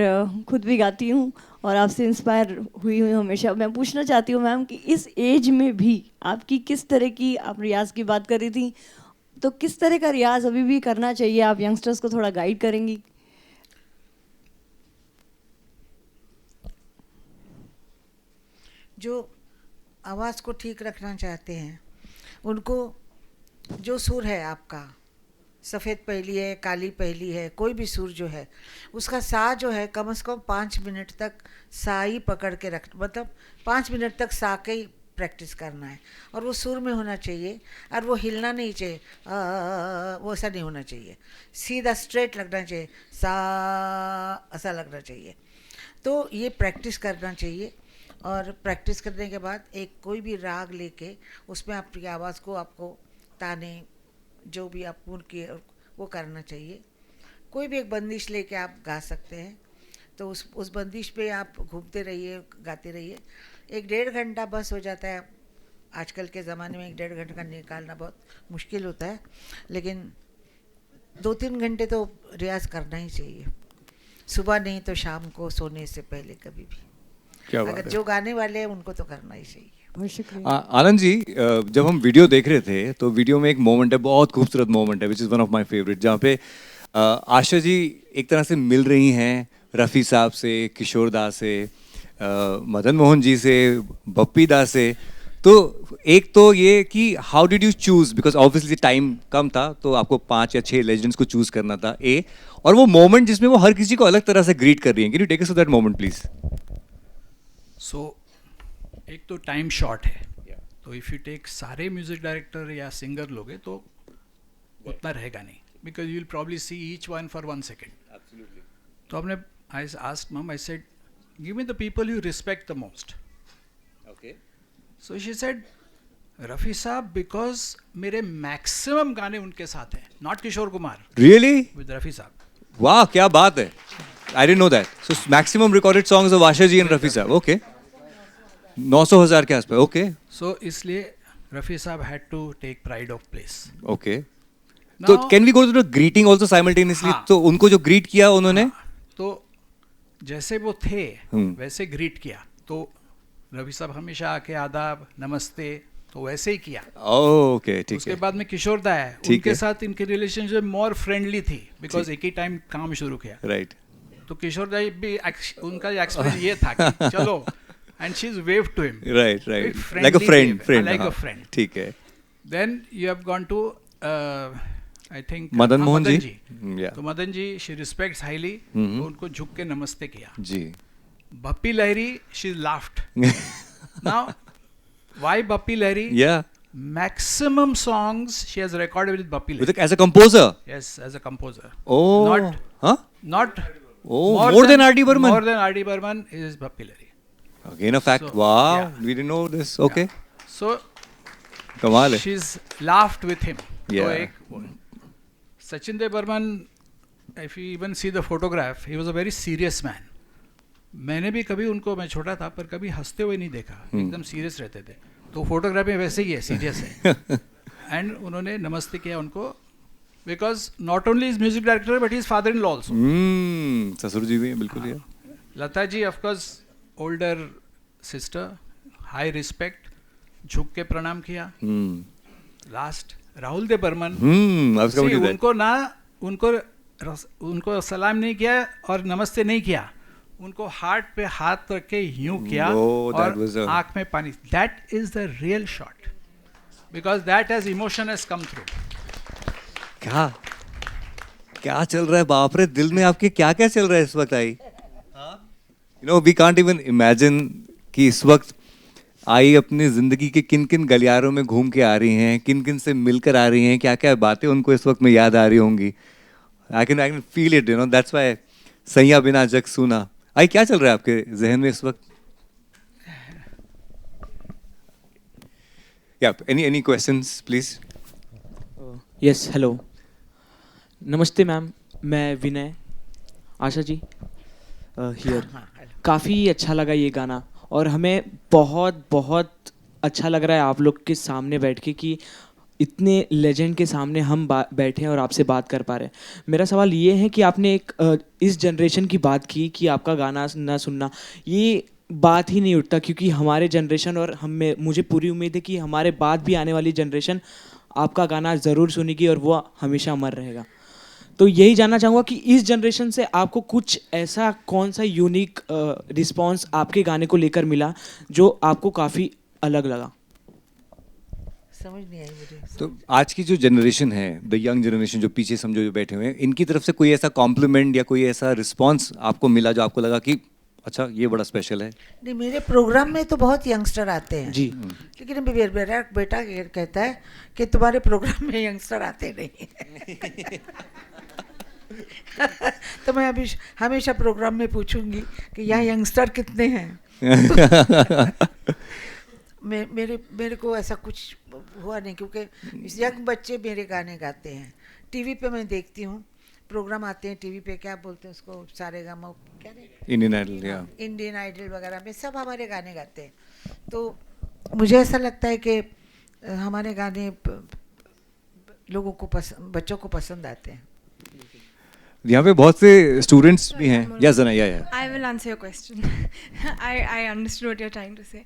खुद भी गाती हूँ और आपसे इंस्पायर हुई हूँ हमेशा। मैं पूछना चाहती हूँ मैम कि इस एज में भी आपकी किस तरह की, आप रियाज़ की बात कर रही थी, तो किस तरह का रियाज़ अभी भी करना चाहिए, आप यंगस्टर्स को थोड़ा गाइड करेंगी? जो आवाज़ को ठीक रखना चाहते हैं उनको, जो सुर है आपका, सफ़ेद पहली है, काली पहली है, कोई भी सुर जो है, उसका सा जो है कम से कम 5 मिनट तक सा ही पकड़ के रख, मतलब 5 मिनट तक सा के ही प्रैक्टिस करना है। और वो सुर में होना चाहिए और वो हिलना नहीं चाहिए, वो ऐसा नहीं होना चाहिए, सीधा स्ट्रेट लगना चाहिए, सा ऐसा लगना चाहिए। तो ये प्रैक्टिस करना चाहिए। और प्रैक्टिस करने के बाद एक कोई भी राग लेके उसमें आपकी आवाज़ को, आपको ताने जो भी आप पूर्ण किए वो करना चाहिए। कोई भी एक बंदिश लेके आप गा सकते हैं, तो उस बंदिश पे आप घूमते रहिए, गाते रहिए। 1-1.5 घंटा बस हो जाता है। आजकल के ज़माने में 1-1.5 घंटे का निकालना बहुत मुश्किल होता है, लेकिन 2-3 घंटे तो रियाज़ करना ही चाहिए, सुबह नहीं तो शाम को सोने से पहले कभी भी। क्या बात अगर है। जो गाने वाले हैं उनको तो करना ही चाहिए। बहुत शुक्रिया। आनंद जी, जब हम वीडियो देख रहे थे तो वीडियो में एक मोमेंट है, बहुत खूबसूरत मोमेंट है, which is one of my favourite, जहाँ पे आशा जी एक तरह से मिल रही हैं रफ़ी साहब से, किशोर दा से, मदन मोहन जी से, बप्पी दा से। तो एक तो ये कि how did you choose, because obviously time कम था तो आपको 5 या 6 लेजेंड्स को चूज़ करना था, ए, और वो मोमेंट जिसमें वो हर किसी को अलग तरह से ग्रीट कर रही हैं। Can you take us to that moment please? So एक तो टाइम शॉर्ट है, तो इफ़ यू टेक सारे म्यूजिक डायरेक्टर या सिंगर लोगे तो उतना रहेगा नहीं, because you will probably see each one for 1 second. तो आपने, I asked mum, I said give me the people you respect the most. So she said Rafi sahab, because मेरे मैक्सिमम गाने उनके साथ हैं, not Kishore Kumar, really? With Rafi Sahab. वाह, क्या बात है, I didn't know that. So maximum recorded songs of Asha ji and Rafi Sahab, okay, 900,000 के आसपास, ओके। सो इसलिए Rafi sahab had to take pride of place. Okay, तो can we go to the greeting also simultaneously? हाँ। तो उनको जो ग्रीट किया उन्होंने, तो जैसे वो थे हम्म। वैसे ग्रीट किया, तो रवि साहब हमेशा आके आदाब, नमस्ते, तो वैसे ही किया। ओके, ठीक उसके है। बाद में किशोर दा है, ठीक उनके है। साथ इनकी रिलेशनशिप मोर फ्रेंडली थी, बिकॉज एक ही टाइम काम शुरू किया। राइट, तो किशोर दा भी उनका एक्सपीरियंस ये था कि चलो, and she is wave to him, right, right, like a friend, like a friend. ठीक है। Then you have gone to I think Madan Mohan ji? Yeah. तो Madan ji, she respects highly, तो उनको झुक के नमस्ते किया। जी। Bappi Lahiri, she laughed. Now, why Bappi Lahiri? Yeah. Maximum songs she has recorded with Bappi Lahiri. As a composer? Yes, as a composer. Oh. Not, huh? not. Oh, more than R.D. Burman? More than R.D. Burman is Bappi Lahiri. Again a fact. So, Wow, yeah. we didn't know this. Okay. Yeah. So, कमाल है। she's laughed with him. Yeah. तो एक Sachin Dev Burman, if you even see the photograph, he was a very serious man. मैंने भी कभी उनको, मैं छोटा था पर कभी हंसते हुए नहीं देखा, एकदम सीरियस रहते थे। तो फोटोग्राफ में वैसे ही है, सीरियस है। एंड उन्होंने नमस्ते किया उनको, because not only is music director but is father in law also. ससुर जी भी बिल्कुल। है Lata ji, of course older sister, high respect, झुक के प्रणाम किया। लास्ट राहुल देव बर्मन, उनको सलाम नहीं किया और नमस्ते नहीं किया, उनको हार्ट पे हाथ रख के यूं किया और आंख में पानी। That is the real shot, because that has emotion has come through. क्या क्या चल रहा है, बाप रे, दिल में आपके क्या क्या चल रहा है इस वक्त? I, you know, we can't even imagine कि इस वक्त आई अपनी जिंदगी के किन किन गलियारों में घूम के आ रही हैं, किन किन से मिलकर आ रही हैं, क्या क्या बातें उनको इस वक्त में याद आ रही होंगी. I can feel it, that's why सैया बिना जग सूना. आई क्या चल रहा है आपके जहन में इस वक्त? या any questions please? Yes, hello, नमस्ते मैम, मैं विनय, आशा जी हियर. काफ़ी अच्छा लगा ये गाना और हमें बहुत बहुत अच्छा लग रहा है आप लोग के सामने बैठ के कि इतने लेजेंड के सामने हम बैठे हैं और आपसे बात कर पा रहे हैं. मेरा सवाल ये है कि आपने एक इस जनरेशन की बात की कि आपका गाना ना सुनना, ये बात ही नहीं उठता क्योंकि हमारे जनरेशन और मुझे पूरी उम्मीद है कि हमारे बाद भी आने वाली जनरेशन आपका गाना ज़रूर सुनेगी और वो हमेशा अमर रहेगा. तो यही जानना चाहूँगा कि इस जनरेशन से आपको कुछ ऐसा कौन सा यूनिक रिस्पांस आपके गाने को लेकर मिला जो आपको काफ़ी अलग लगा? समझ नहीं आई मुझे. तो आज की जो जनरेशन है, द यंग जनरेशन जो पीछे समझो जो बैठे हुए हैं, इनकी तरफ से कोई ऐसा कॉम्प्लीमेंट या कोई ऐसा रिस्पांस आपको मिला जो आपको लगा कि अच्छा ये बड़ा स्पेशल है? नहीं, मेरे प्रोग्राम में तो बहुत यंगस्टर आते हैं जी. लेकिन मेरा बेटा कहता है कि तुम्हारे प्रोग्राम में यंगस्टर आते नहीं हैं. तो मैं अभी हमेशा प्रोग्राम में पूछूंगी कि यहाँ यंगस्टर कितने हैं. मेरे को ऐसा कुछ हुआ नहीं क्योंकि यंग बच्चे मेरे गाने गाते हैं. टीवी पे मैं देखती हूँ, प्रोग्राम आते हैं टीवी पे, क्या बोलते हैं उसको, सारेगामा, क्या इंडियन आइडल, या इंडियन आइडल वगैरह में सब हमारे गाने गाते हैं. तो मुझे ऐसा लगता है कि हमारे गाने लोगों को बच्चों को पसंद आते हैं. यहाँ पे बहुत से स्टूडेंट्स भी हैं. यस जना, या I will answer your question. I understood what you're trying to say.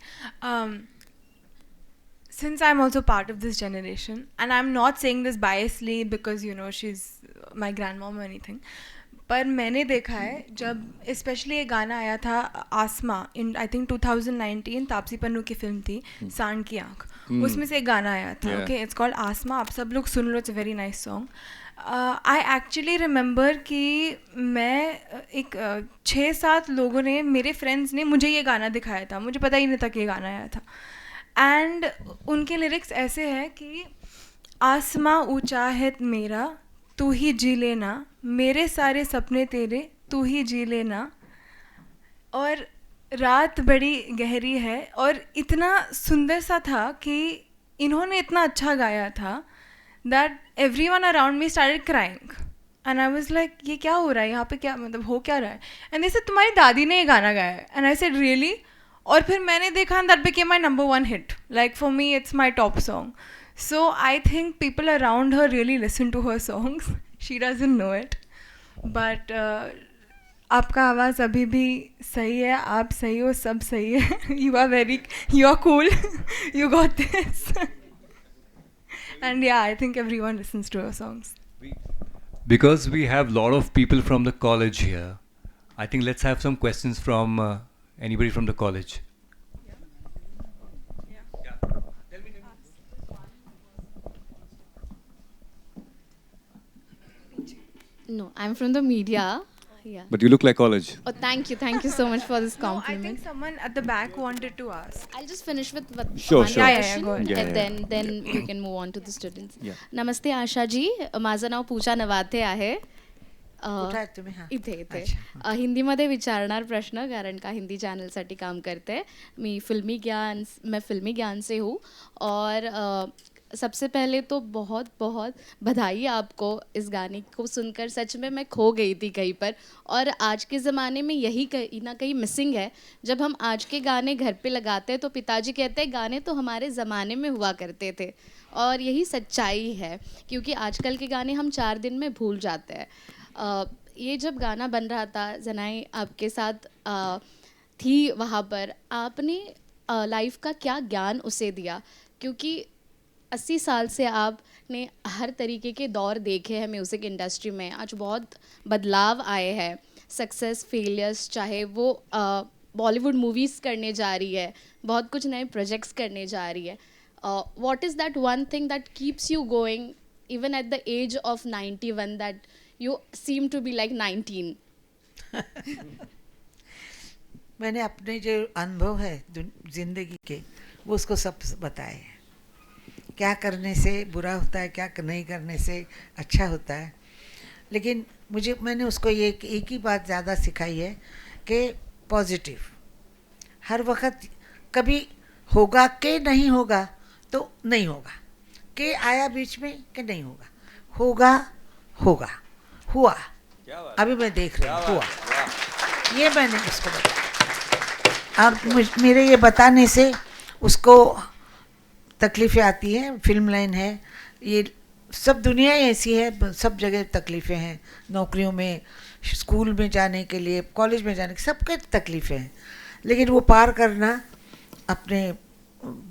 Since I'm also part of this generation, and I'm not saying this biasly because she's my grandmom or anything, पर मैंने देखा है जब स्पेशली ये गाना आया था आसमा इन आई थिंक 2019, तापसी पन्नू की फिल्म थी सांड की आँख, उसमें से एक गाना आया था. Okay, it's called Aasma. आप सब लोग सुन लो, it's a very nice song. I actually remember कि मैं एक 6-7 लोगों ने, मेरे फ्रेंड्स ने मुझे ये गाना दिखाया था. मुझे पता ही नहीं था कि ये गाना आया था. एंड उनके लिरिक्स ऐसे हैं कि आसमां ऊंचा है मेरा, तू ही जी लेना, मेरे सारे सपने तेरे, तू ही जी लेना, और रात बड़ी गहरी है. और इतना सुंदर सा था कि इन्होंने इतना अच्छा गाया था that everyone around me started crying and I was like ये क्या हो रहा है यहाँ पे, क्या मतलब हो क्या रहा है. and they said तुम्हारी दादी ने ये गाना गाया है. and I said really. और फिर मैंने देखा and that became my number 1 hit. like for me it's my top song. so I think people around her really listen to her songs. she doesn't know it but आपका आवाज़ अभी भी सही है, आप सही हो, सब सही है. you are cool. you got this. And yeah, I think everyone listens to her songs. Because we have a lot of people from the college here, I think let's have some questions from anybody from the college. No, I'm from the media. Yeah. But you look like college. Oh, thank you so much for this No, I compliment. think someone at the back wanted to ask. I'll just finish with Sure, one sure. question, go ahead. and then you can move on to the students. Yeah. नमस्ते आशा जी, माझं नाव पूजा नवाते आहे. कुठे आहेत तुम्ही? हां. इथे हिंदीमध्ये विचारणार प्रश्न, कारण का हिंदी चॅनलसाठी काम करते. मैं फिल्मी ज्ञान से हूँ और सबसे पहले तो बहुत बहुत बधाई आपको. इस गाने को सुनकर सच में मैं खो गई थी कहीं पर, और आज के ज़माने में यही कहीं ना कहीं मिसिंग है. जब हम आज के गाने घर पे लगाते हैं तो पिताजी कहते हैं गाने तो हमारे ज़माने में हुआ करते थे, और यही सच्चाई है क्योंकि आजकल के गाने हम 4 दिन में भूल जाते हैं. ये जब गाना बन रहा था, जनाई आपके साथ थी वहाँ पर, आपने लाइफ का क्या ज्ञान उसे दिया? क्योंकि 80 साल से आपने हर तरीके के दौर देखे हैं म्यूज़िक इंडस्ट्री में. आज बहुत बदलाव आए हैं, सक्सेस फेलियर्स, चाहे वो बॉलीवुड मूवीज़ करने जा रही है, बहुत कुछ नए प्रोजेक्ट्स करने जा रही है. What is that one thing that keeps you going even at the age of 91 that you seem to be like 19? मैंने अपने जो अनुभव है ज़िंदगी के, वो उसको सब बताए, क्या करने से बुरा होता है, क्या नहीं करने से अच्छा होता है। लेकिन मैंने उसको एक ही बात ज़्यादा सिखाई है कि पॉजिटिव हर वक्त, कभी होगा कि नहीं होगा तो नहीं होगा, कि आया बीच में कि नहीं होगा, होगा होगा, हुआ, अभी मैं देख रही हूँ हुआ, ये मैंने उसको बताया। और मेरे ये बताने से उसको तकलीफ़ें आती हैं। फिल्म लाइन है, ये सब दुनिया ही ऐसी है, सब जगह तकलीफ़ें हैं, नौकरियों में, स्कूल में जाने के लिए, कॉलेज में जाने के, सबके तकलीफ़ें हैं। लेकिन वो पार करना अपने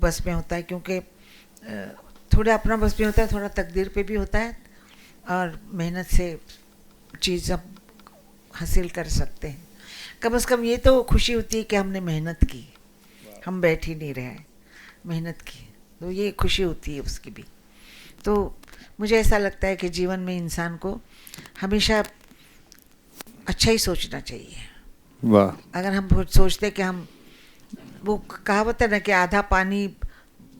बस में होता है, क्योंकि थोड़ा अपना बस में होता है, थोड़ा तकदीर पे भी होता है, और मेहनत से चीज़ हम हासिल कर सकते हैं। कम से कम ये तो खुशी होती है कि हमने मेहनत की, हम बैठ ही नहीं रहे, मेहनत की, तो ये खुशी होती है उसकी भी। तो मुझे ऐसा लगता है कि जीवन में इंसान को हमेशा अच्छा ही सोचना चाहिए। वाह। अगर हम सोचते कि हम, वो कहावत है ना कि आधा पानी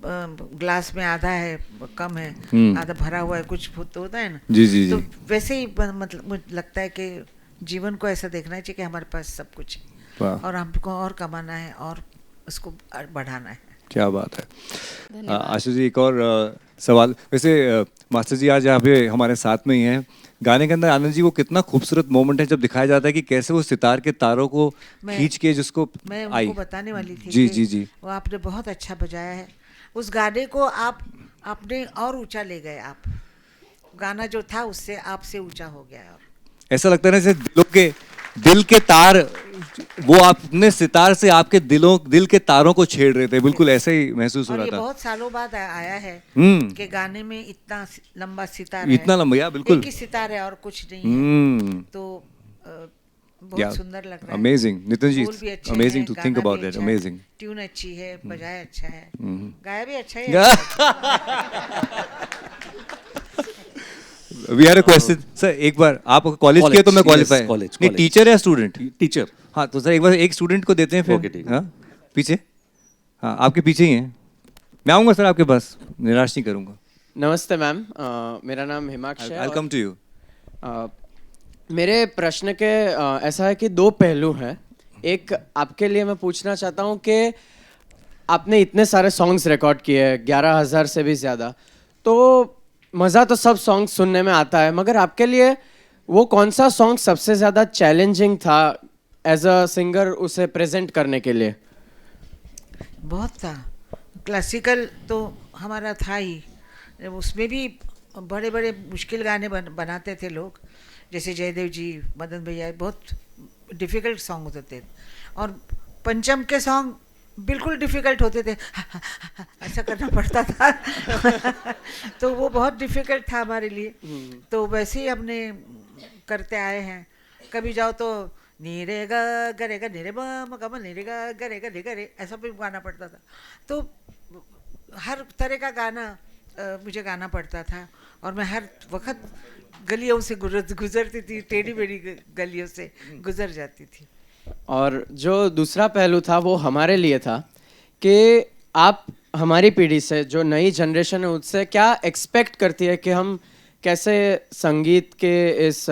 ग्लास में आधा है, कम है, आधा भरा हुआ है, कुछ तो होता है ना। जी जी तो जी। वैसे ही मतलब मुझे लगता है कि जीवन को ऐसा देखना चाहिए कि हमारे पास सब कुछ है और हमको और कमाना है और उसको बढ़ाना है। क्या बात है। आशा जी, एक और सवाल। वैसे मास्टर जी आज यहाँ पे हमारे साथ में ही हैं। गाने के अंदर आनंद जी वो कितना खूबसूरत मोमेंट है जब दिखाया जाता है कि कैसे वो सितार के तारों को खींच के जिसको मैं आई। उनको बताने वाली थी जी कि जी जी। वो आपने बहुत अच्छा बजाया है। उस गाने को आपने और ऊंचा ले गए। आप गाना जो था उससे आपसे ऊंचा हो गया। और ऐसा लगता है ना जैसे दिल के तार, वो अपने सितार से आपके दिल के तारों को छेड़ रहे थे। बिल्कुल ऐसे ही महसूस हो रहा ये था। बहुत सालों बाद आया है कि गाने में इतना लंबा सितार है, इतना लंबा, या बिल्कुल एक ही सितार है और कुछ नहीं है। तो बहुत सुंदर लग रहा है। अमेजिंग नितिन जी, बोल भी अच्छे अमेजिंग हैं, टू गाना थिंक भी अबाउट दैट। अच्छा है, अमेजिंग। ट्यून अच्छी है, बजाया अच्छा है, गाया भी अच्छा है। We are a question sir. एक बार आप कॉलेज किया तो मैं क्वालिफाई। कॉलेज नहीं, टीचर या स्टूडेंट? टीचर। हाँ तो सर एक बार एक स्टूडेंट को देते हैं फिर। ओके, ठीक है। हाँ पीछे, हाँ आपके पीछे ही हैं। मैं आऊँगा सर आपके पास, निराश नहीं करूँगा। नमस्ते मैम, मेरा नाम हिमाक्ष है। I'll come to you. मेरे प्रश्न के ऐसा है कि दो पहलू हैं। एक आपके लिए मैं पूछना चाहता हूँ कि आपने इतने सारे सॉन्ग्स रिकॉर्ड किए हैं, 11,000 से भी ज़्यादा, तो मज़ा तो सब सॉन्ग सुनने में आता है, मगर आपके लिए वो कौन सा सॉन्ग सबसे ज़्यादा चैलेंजिंग था एज अ सिंगर उसे प्रेजेंट करने के लिए? बहुत था। क्लासिकल तो हमारा था ही, उसमें भी बड़े बड़े मुश्किल गाने बनाते थे लोग, जैसे जयदेव जी, मदन भैया, बहुत डिफ़िकल्ट सॉन्ग होते थे। और पंचम के सॉन्ग बिल्कुल डिफ़िकल्ट होते थे, ऐसा करना पड़ता था। तो वो बहुत डिफ़िकल्ट था हमारे लिए। तो वैसे ही हमने करते आए हैं। कभी जाओ तो नीरे गा गरे नीरे म गम नीरे गा गरे गरे ऐसा भी गाना पड़ता था। तो हर तरह का गाना मुझे गाना पड़ता था, और मैं हर वक्त गलियों से गुजरती थी, टेढ़ी मेढ़ी गलियों से गुजर जाती थी। और जो दूसरा पहलू था वो हमारे लिए था कि आप हमारी पीढ़ी से, जो नई जनरेशन है, उससे क्या एक्सपेक्ट करती है कि हम कैसे संगीत के इस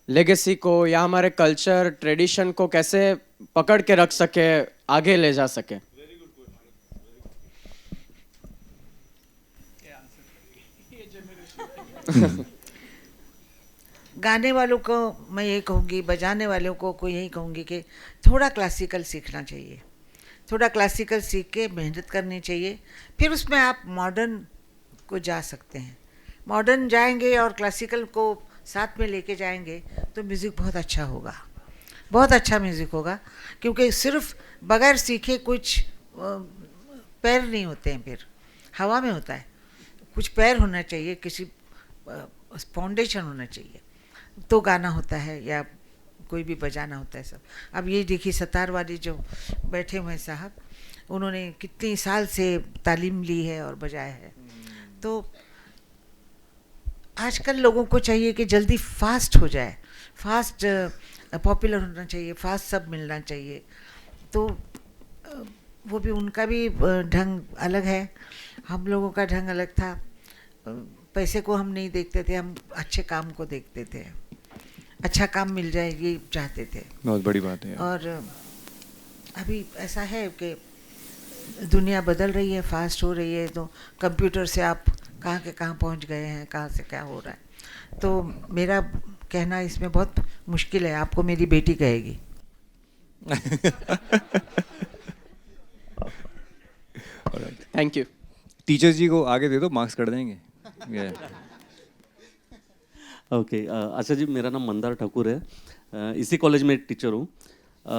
लेगेसी को या हमारे कल्चर ट्रेडिशन को कैसे पकड़ के रख सके, आगे ले जा सके। गाने वालों को मैं यही कहूँगी, बजाने वालों को यही कहूँगी कि थोड़ा क्लासिकल सीखना चाहिए। थोड़ा क्लासिकल सीख के मेहनत करनी चाहिए, फिर उसमें आप मॉडर्न को जा सकते हैं। मॉडर्न जाएंगे और क्लासिकल को साथ में लेके जाएंगे तो म्यूज़िक बहुत अच्छा होगा, बहुत अच्छा म्यूज़िक होगा। क्योंकि सिर्फ बगैर सीखे कुछ पैर नहीं होते हैं, फिर हवा में होता है। कुछ पैर होना चाहिए, किसी फाउंडेशन होना चाहिए, तो गाना होता है या कोई भी बजाना होता है सब। अब ये देखिए सतार वाली जो बैठे हुए साहब, उन्होंने कितनी साल से तालीम ली है और बजाया है। तो आजकल लोगों को चाहिए कि जल्दी फास्ट हो जाए, फास्ट पॉपुलर होना चाहिए, फास्ट सब मिलना चाहिए। तो वो भी उनका भी ढंग अलग है, हम लोगों का ढंग अलग था। पैसे को हम नहीं देखते थे, हम अच्छे काम को देखते थे, अच्छा काम मिल जाए ये चाहते थे। बहुत बड़ी बात है। और अभी ऐसा है कि दुनिया बदल रही है, फास्ट हो रही है, तो कंप्यूटर से आप कहाँ के कहाँ पहुँच गए हैं, कहाँ से क्या हो रहा है। तो मेरा कहना इसमें बहुत मुश्किल है, आपको मेरी बेटी कहेगी। Thank you. टीचर्स जी को आगे दे दो, मार्क्स कट देंगे। ओके आशा जी, मेरा नाम मंदार ठाकुर है, इसी कॉलेज में टीचर हूँ।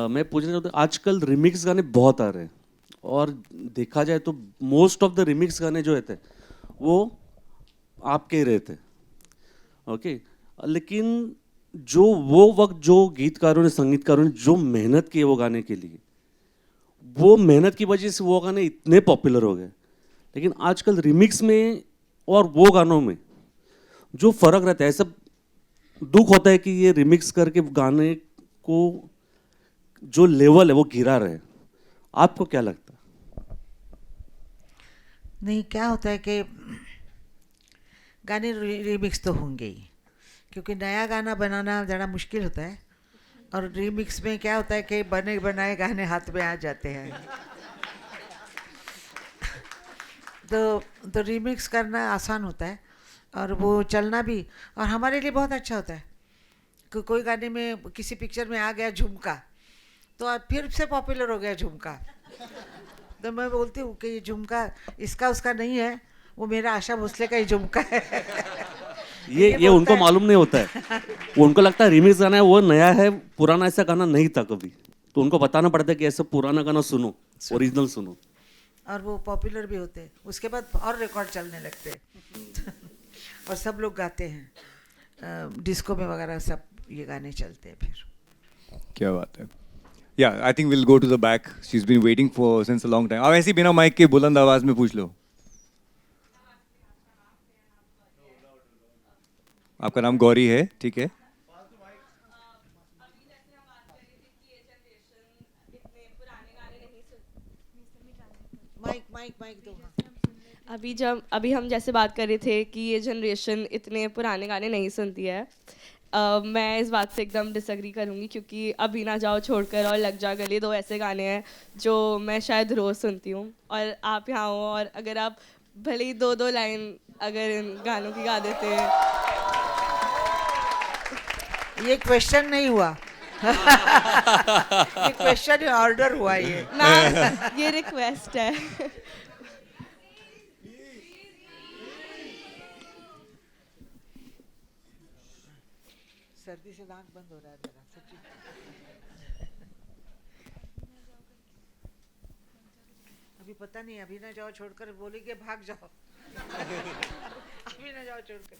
मैं पूछना चाहता हूँ, आजकल रिमिक्स गाने बहुत आ रहे हैं और देखा जाए तो मोस्ट ऑफ द रिमिक्स गाने जो रहते हैं वो आपके ही रहते हैं, ओके। लेकिन जो वो वक्त जो गीतकारों ने, संगीतकारों ने जो मेहनत की है वो गाने के लिए, वो मेहनत की वजह से वो गाने इतने पॉपुलर हो गए। लेकिन आजकल रिमिक्स में और वो गानों में जो फ़र्क रहता है, सब दुख होता है कि ये रिमिक्स करके गाने को जो लेवल है वो गिरा रहे। आपको क्या लगता है? नहीं, क्या होता है कि गाने रीमिक्स तो होंगे ही, क्योंकि नया गाना बनाना ज़रा मुश्किल होता है, और रीमिक्स में क्या होता है कि बने बनाए गाने हाथ में आ जाते हैं। तो रीमिक्स करना आसान होता है और वो चलना भी, और हमारे लिए बहुत अच्छा होता है कि कोई गाने में किसी पिक्चर में आ गया झुमका, तो अब फिर से पॉपुलर हो गया झुमका। तो मैं बोलती हूँ कि ये झुमका इसका उसका नहीं है, वो मेरा आशा भोसले का ही झुमका है। ये उनको मालूम नहीं होता है, वो उनको लगता है रिमिक्स गाना है वो नया है, पुराना ऐसा गाना नहीं था कभी, तो उनको बताना पड़ता है कि ऐसा पुराना गाना सुनो, ओरिजिनल सुनो। और वो पॉपुलर भी होते हैं, उसके बाद और रिकॉर्ड चलने लगते हैं। और सब लोग गाते हैं, डिस्को में वगैरह सब ये गाने चलते हैं फिर। क्या बात है। Yeah, I think we'll go to the back. She's been waiting for since a long time. अब ऐसे बिना माइक के बुलंद आवाज में पूछ लो। आपका नाम गौरी है, ठीक है? माइक दो। अभी हम जैसे बात कर रहे थे कि ये जनरेशन इतने पुराने गाने नहीं सुनती है, मैं इस बात से एकदम डिसएग्री करूँगी, क्योंकि अभी ना जाओ छोड़कर और लग जा गले, दो ऐसे गाने हैं जो मैं शायद रोज़ सुनती हूँ। और आप यहाँ हो और अगर आप भले ही दो लाइन अगर इन गानों की गा देते हैं। ये क्वेश्चन नहीं हुआ। ये क्वेश्चन ऑर्डर हुआ ये। ना, ये रिक्वेस्ट है। सर्दी से नाक बंद हो रहा है मेरा, सच्ची। अभी पता नहीं, अभी ना जाओ छोड़कर बोलेंगे भाग जाओ। अभी ना जाओ छोड़कर।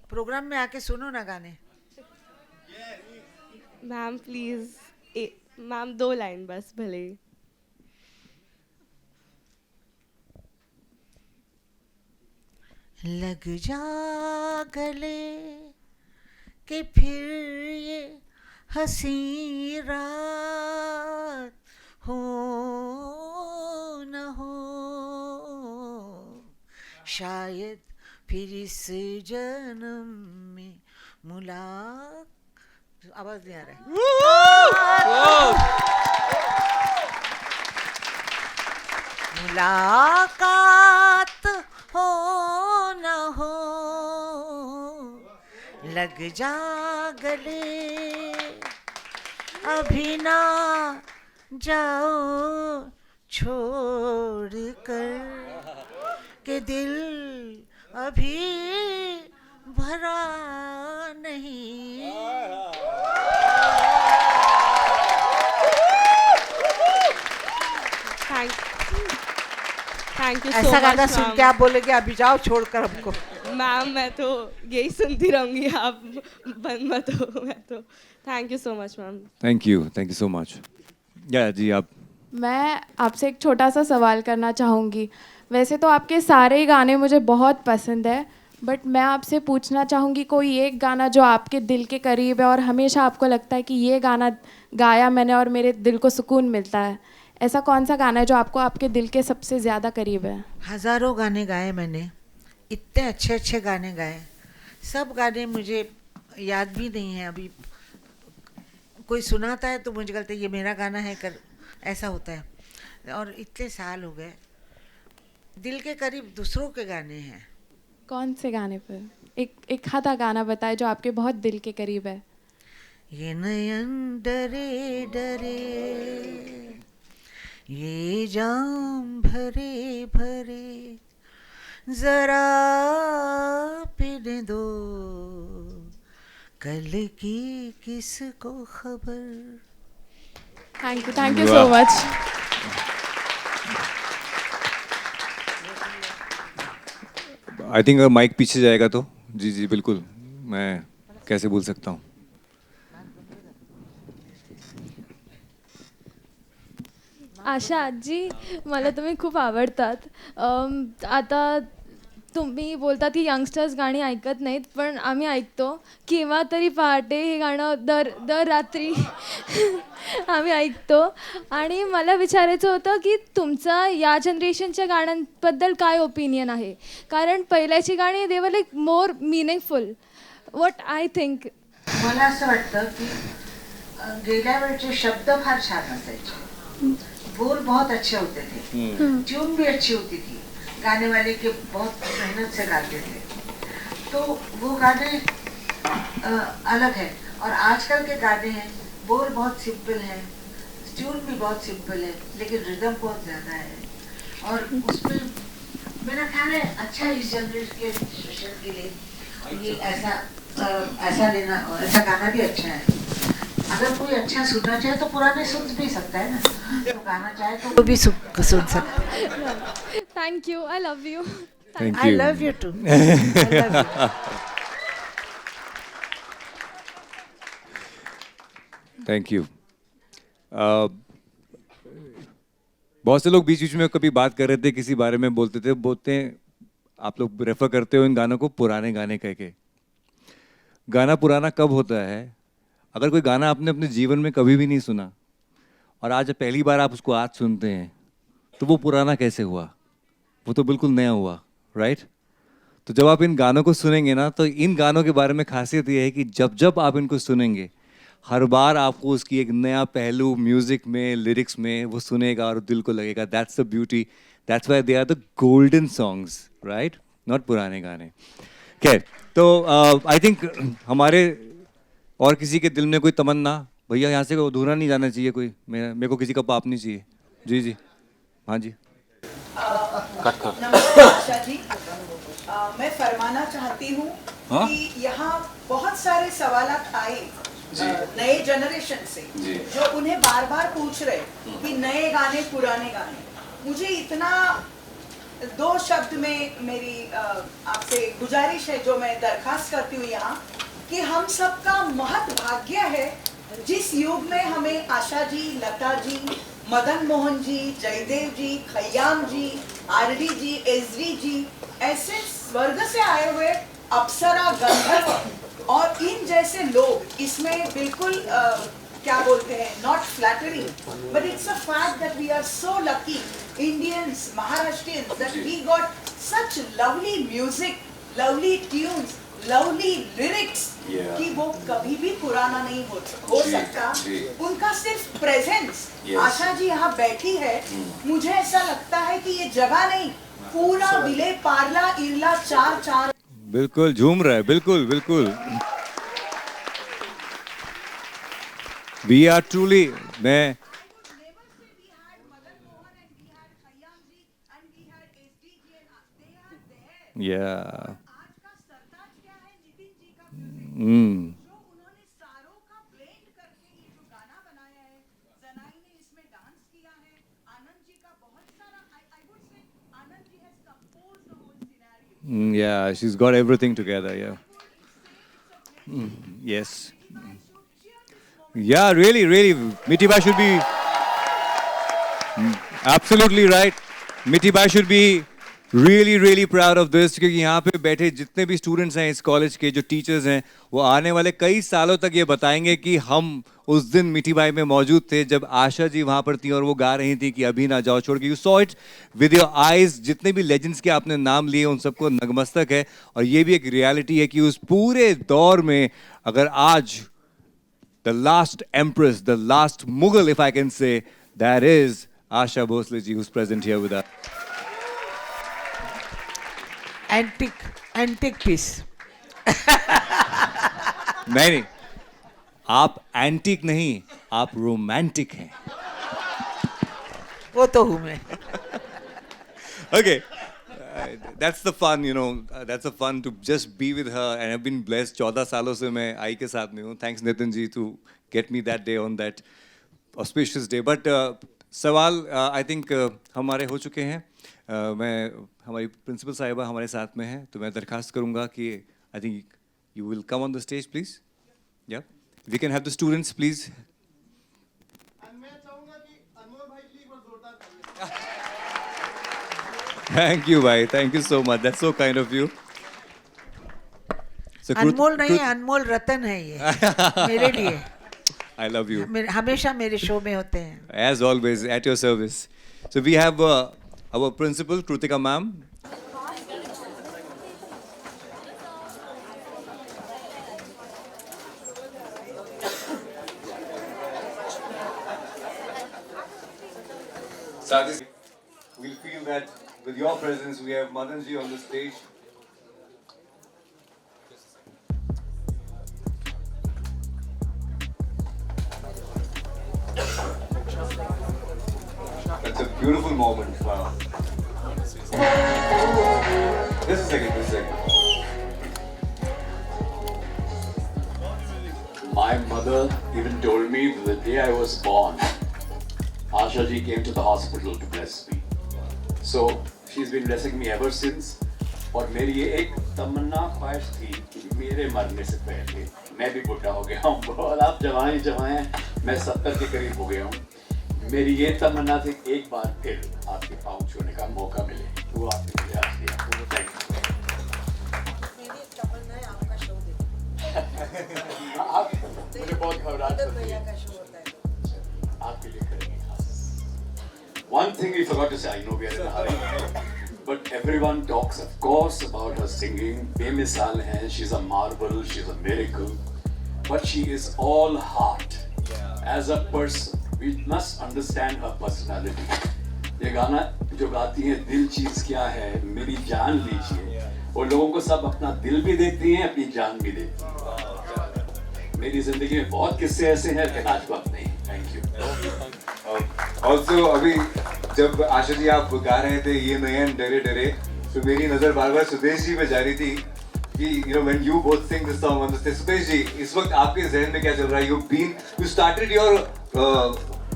प्रोग्राम में आके सुनो ना गाने। मैम प्लीज, मैम 2 लाइन बस भले ही। लग जा गले कि फिर ये हंसी रात हो न हो, शायद फिर इस जन्म में आवाज नहीं आ रहा है। मुलाकात हो न हो, लग जा गले, अभी ना जाओ छोड़ कर, के दिल अभी भरा नहीं। Thank you so much. ऐसा गाना सुन के आप बोलेंगे अभी जाओ छोड़कर हमको। मैम मैं तो यही सुनती रहूंगी, आप बंद मत हो। मैं तो thank you so much ma'am. Thank you so much. या जी, आप। मैं आपसे एक छोटा सा सवाल करना चाहूँगी। वैसे तो आपके सारे ही गाने मुझे बहुत पसंद है, बट मैं आपसे पूछना चाहूँगी कोई एक गाना जो आपके दिल के करीब है और हमेशा आपको लगता है कि ये गाना गाया मैंने और मेरे दिल को सुकून मिलता है, ऐसा कौन सा गाना है जो आपको आपके दिल के सबसे ज़्यादा करीब है? हज़ारों गाने गाए मैंने, इतने अच्छे अच्छे गाने गाए, सब गाने मुझे याद भी नहीं है अभी। कोई सुनाता है तो मुझे कहता है ये मेरा गाना है, कर ऐसा होता है। और इतने साल हो गए, दिल के करीब दूसरों के गाने हैं। कौन से गाने पर? एक आधा गाना बताए जो आपके बहुत दिल के करीब है। ये नयन डरे डरे, ये जाम भरे भरे, जरा पीने दो, कल की किसको खबर। Thank you so much. I think अगर माइक पीछे जाएगा तो जी जी बिल्कुल, मैं कैसे भूल सकता हूँ। आशा आजी, मला तुम्ही खूप आवडतात. आता तुम्ही बोलतात की यंगस्टर्स गाणी ऐकत नाहीत, पण आम्ही ऐकतो. केव्हा तरी पहाटे हे गाणं दर रात्री आम्ही ऐकतो. आणि मला विचारायचं होतं की तुमचा या जनरेशनच्या गाण्यांबद्दल काय ओपिनियन आहे? कारण पहिल्याची गाणी they were like more meaningful, what I think. मला असं वाटतं की गेल्या वेळचे शब्द फार छान असायचे, बोल बहुत अच्छे होते थे, ट्यून भी अच्छी होती थी, गाने वाले के बहुत मेहनत से गाते थे, तो वो गाने अलग है। और आजकल के गाने हैं, बोल बहुत सिंपल है, ट्यून भी बहुत सिंपल है, लेकिन रिदम बहुत ज़्यादा है। और उसमें मेरा ख्याल है अच्छा इस जनरेशन के लिए ये ऐसा लेना, ऐसा गाना भी अच्छा है। अगर कोई अच्छा सुनना चाहे तो पुराने सुन भी सकता है ना, तो गाना चाहे तो वो भी सुन सकता है। Thank you, I love you. I love you too. I love you. Thank you. बहुत से लोग बीच बीच में कभी बात कर रहे थे, किसी बारे में बोलते हैं, आप लोग रेफर करते हो इन गानों को पुराने गाने कह के. गाना पुराना कब होता है? अगर कोई गाना आपने अपने जीवन में कभी भी नहीं सुना और आज पहली बार आप उसको आज सुनते हैं, तो वो पुराना कैसे हुआ? वो तो बिल्कुल नया हुआ, राइट? तो जब आप इन गानों को सुनेंगे ना, तो इन गानों के बारे में खासियत ये है कि जब जब आप इनको सुनेंगे, हर बार आपको उसकी एक नया पहलू म्यूजिक में, लिरिक्स में वो सुनेगा और दिल को लगेगा. That's the beauty, that's why they are the golden songs, right? Not पुराने गाने. खैर, तो आई थिंक हमारे और किसी के दिल में कोई तमन्ना, भैया यहाँ से अधूरा नहीं जाना चाहिए कोई, मेरे को किसी का पाप नहीं चाहिए. जी जी, हाँ जी. नमस्ते आशा जी, मैं फरमाना चाहती हूँ कि यहाँ बहुत सारे सवालात आए नए जनरेशन से, जो उन्हें बार बार पूछ रहे कि नए गाने पुराने गाने. मुझे इतना 2 शब्द में मेरी आपसे गुजारिश है, जो मैं दरखास्त करती हूँ यहाँ, कि हम सबका महत भाग्य है जिस युग में हमें आशा जी, लता जी, मदन मोहन जी, जयदेव जी, खयाम जी, आरडी जी, एसडी जी, ऐसे स्वर्ग से आए हुए अप्सरा, गंधर्व और इन जैसे लोग इसमें बिल्कुल क्या बोलते हैं, not flattering, but it's a fact that we are so lucky Indians, Maharashtrians, that we got such lovely music, lovely tunes, lovely lyrics, कि वो कभी भी पुराना नहीं हो सकता. उनका सिर्फ प्रेजेंस, आशा जी यहाँ बैठी है, मुझे ऐसा लगता है कि ये जगह नहीं, पूरा विले पार्ला इरला चार. बिल्कुल झूम रहा है, बिल्कुल बिल्कुल. वी आर ट्रूली, मैं या yeah, she's got everything together. Yeah. Yes. Yeah, really, really. Mitiba should be absolutely right. Mitiba should be really proud of this, क्योंकि यहाँ पे बैठे जितने भी स्टूडेंट्स हैं इस कॉलेज के, जो टीचर्स हैं, वो आने वाले कई सालों तक ये बताएंगे कि हम उस दिन मीठी बाई में मौजूद थे जब आशा जी वहाँ पर थी और वो गा रही थी कि अभी ना जाओ छोड़ के. You saw it with your eyes. जितने भी लेजेंड्स के आपने नाम लिए उन सबको नगमस्तक है. और ये भी एक रियलिटी है कि उस पूरे दौर में अगर आज the last empress, the last Mughal, if I can say, that is Asha Bhosle ji, who's present here with us. Antique piece. नहीं, आप एंटिक नहीं, आप रोमांटिक हैं. वो तो हूँ मैं. Okay, that's the fun, you know. That's the fun to just be with her, and I've been blessed. 14 सालों से मैं आई के साथ में हूँ. Thanks Nitin ji to get me that day on that auspicious day. But सवाल आई थिंक हमारे हो चुके हैं. मैं, हमारी प्रिंसिपल साहिबा हमारे साथ में हैं, तो मैं दरखास्त करूंगा कि I think you will come on the stage please. Yeah we can have the students please. Thank you भाई, thank you so much, that's so kind of you. Anmol नहीं है, अनमोल रतन है ये मेरे लिए. I love you. हमेशा मेरे शो में होते हैं. As always, at your service. So we have our principal, Krutika ma'am. Sadis, we'll feel that with your presence, we have Madan ji on the stage. That's a beautiful moment. Wow. Just a second. My mother even told me that the day I was born, Asha ji came to the hospital to bless me. So she's been blessing me ever since. और मेरी ये एक तमन्ना ख्वाहिश थी कि मेरे मरने से पहले, मैं भी बुढ़ा हो गया हूँ बहुत, आप जवाएं, मैं 70 के करीब हो गया हूँ. मेरी ये तमन्ना थी एक बार फिर आपके पाँव छूने का मौका मिले, वो आपने मुझे आज दिया. Thank you. आप मुझे बहुत घबराहट होती है. आपके लिए करेंगे खास. One thing we forgot to say, I know we are in a hurry, but everyone talks, of course, about her singing. बेमिसाल है, she's a marvel, she's a miracle, but she is all heart. As a person, we must understand her personality. ये गाना जो गाती है, दिल चीज क्या है, मेरी जान लीजिए, वो लोगों को सब अपना दिल भी देती हैं, अपनी जान भी देती हैं. मेरी जिंदगी में बहुत किस्से ऐसे हैं, लेकिन आज वक्त नहीं. Thank you. Also, अभी जब आशा जी आप गा रहे थे ये नयन डरे डरे, तो मेरी नजर बार बार सुदेश जी पे जा रही थी कि you know when you both sing this song on the stage. Sudesh ji, इस वक्त आपके जहन में क्या चल रहा है? You started your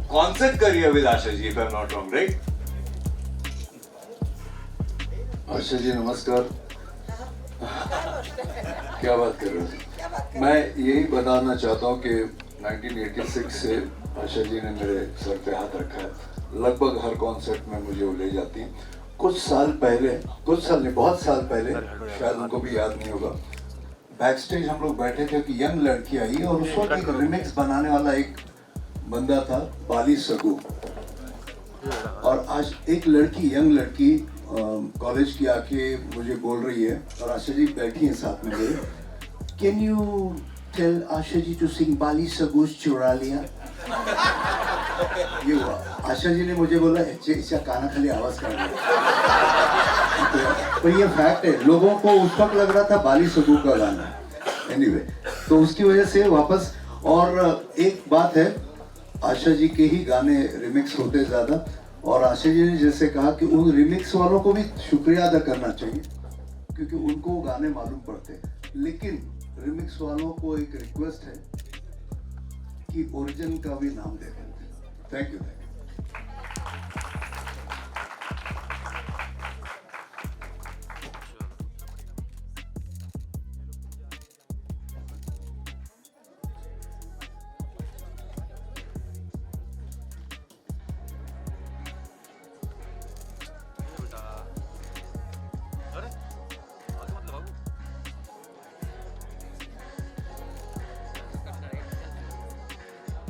concert career with Asha ji, if I'm not wrong, right? Asha ji नमस्कार. क्या बात कर रहे हो? मैं यही बताना चाहता हूँ कि 1986 से आशा जी ने मेरे सर पे हाथ रखा है. लगभग हर कॉन्सर्ट में मुझे वो ले जाती हैं. कुछ साल नहीं, बहुत साल पहले, शायद उनको भी याद नहीं होगा, बैक स्टेज हम लोग बैठे थे कि यंग लड़की आई और उस वक्त एक रिमिक्स बनाने वाला एक बंदा था, बाली सगू. और आज एक यंग लड़की कॉलेज की आके मुझे बोल रही है, और आशा जी बैठी हैं साथ में मेरे, can you tell Asha ji to sing Bally Sagoo's Chura Liya. ये हुआ. आशा जी ने मुझे बोला इसका काना खाली आवाज कर दिया. तो ये फैक्ट है, लोगों को उस वक्त लग रहा था बाली सगू का गाना. एनीवे, तो उसकी वजह से वापस. और एक बात है, आशा जी के ही गाने रिमिक्स होते ज़्यादा, और आशा जी ने जैसे कहा कि उन रिमिक्स वालों को भी शुक्रिया अदा करना चाहिए, क्योंकि उनको वो गाने मालूम पड़ते हैं. लेकिन रिमिक्स वालों को एक रिक्वेस्ट है कि ओरिजिनल का भी नाम दे दें. Thank you.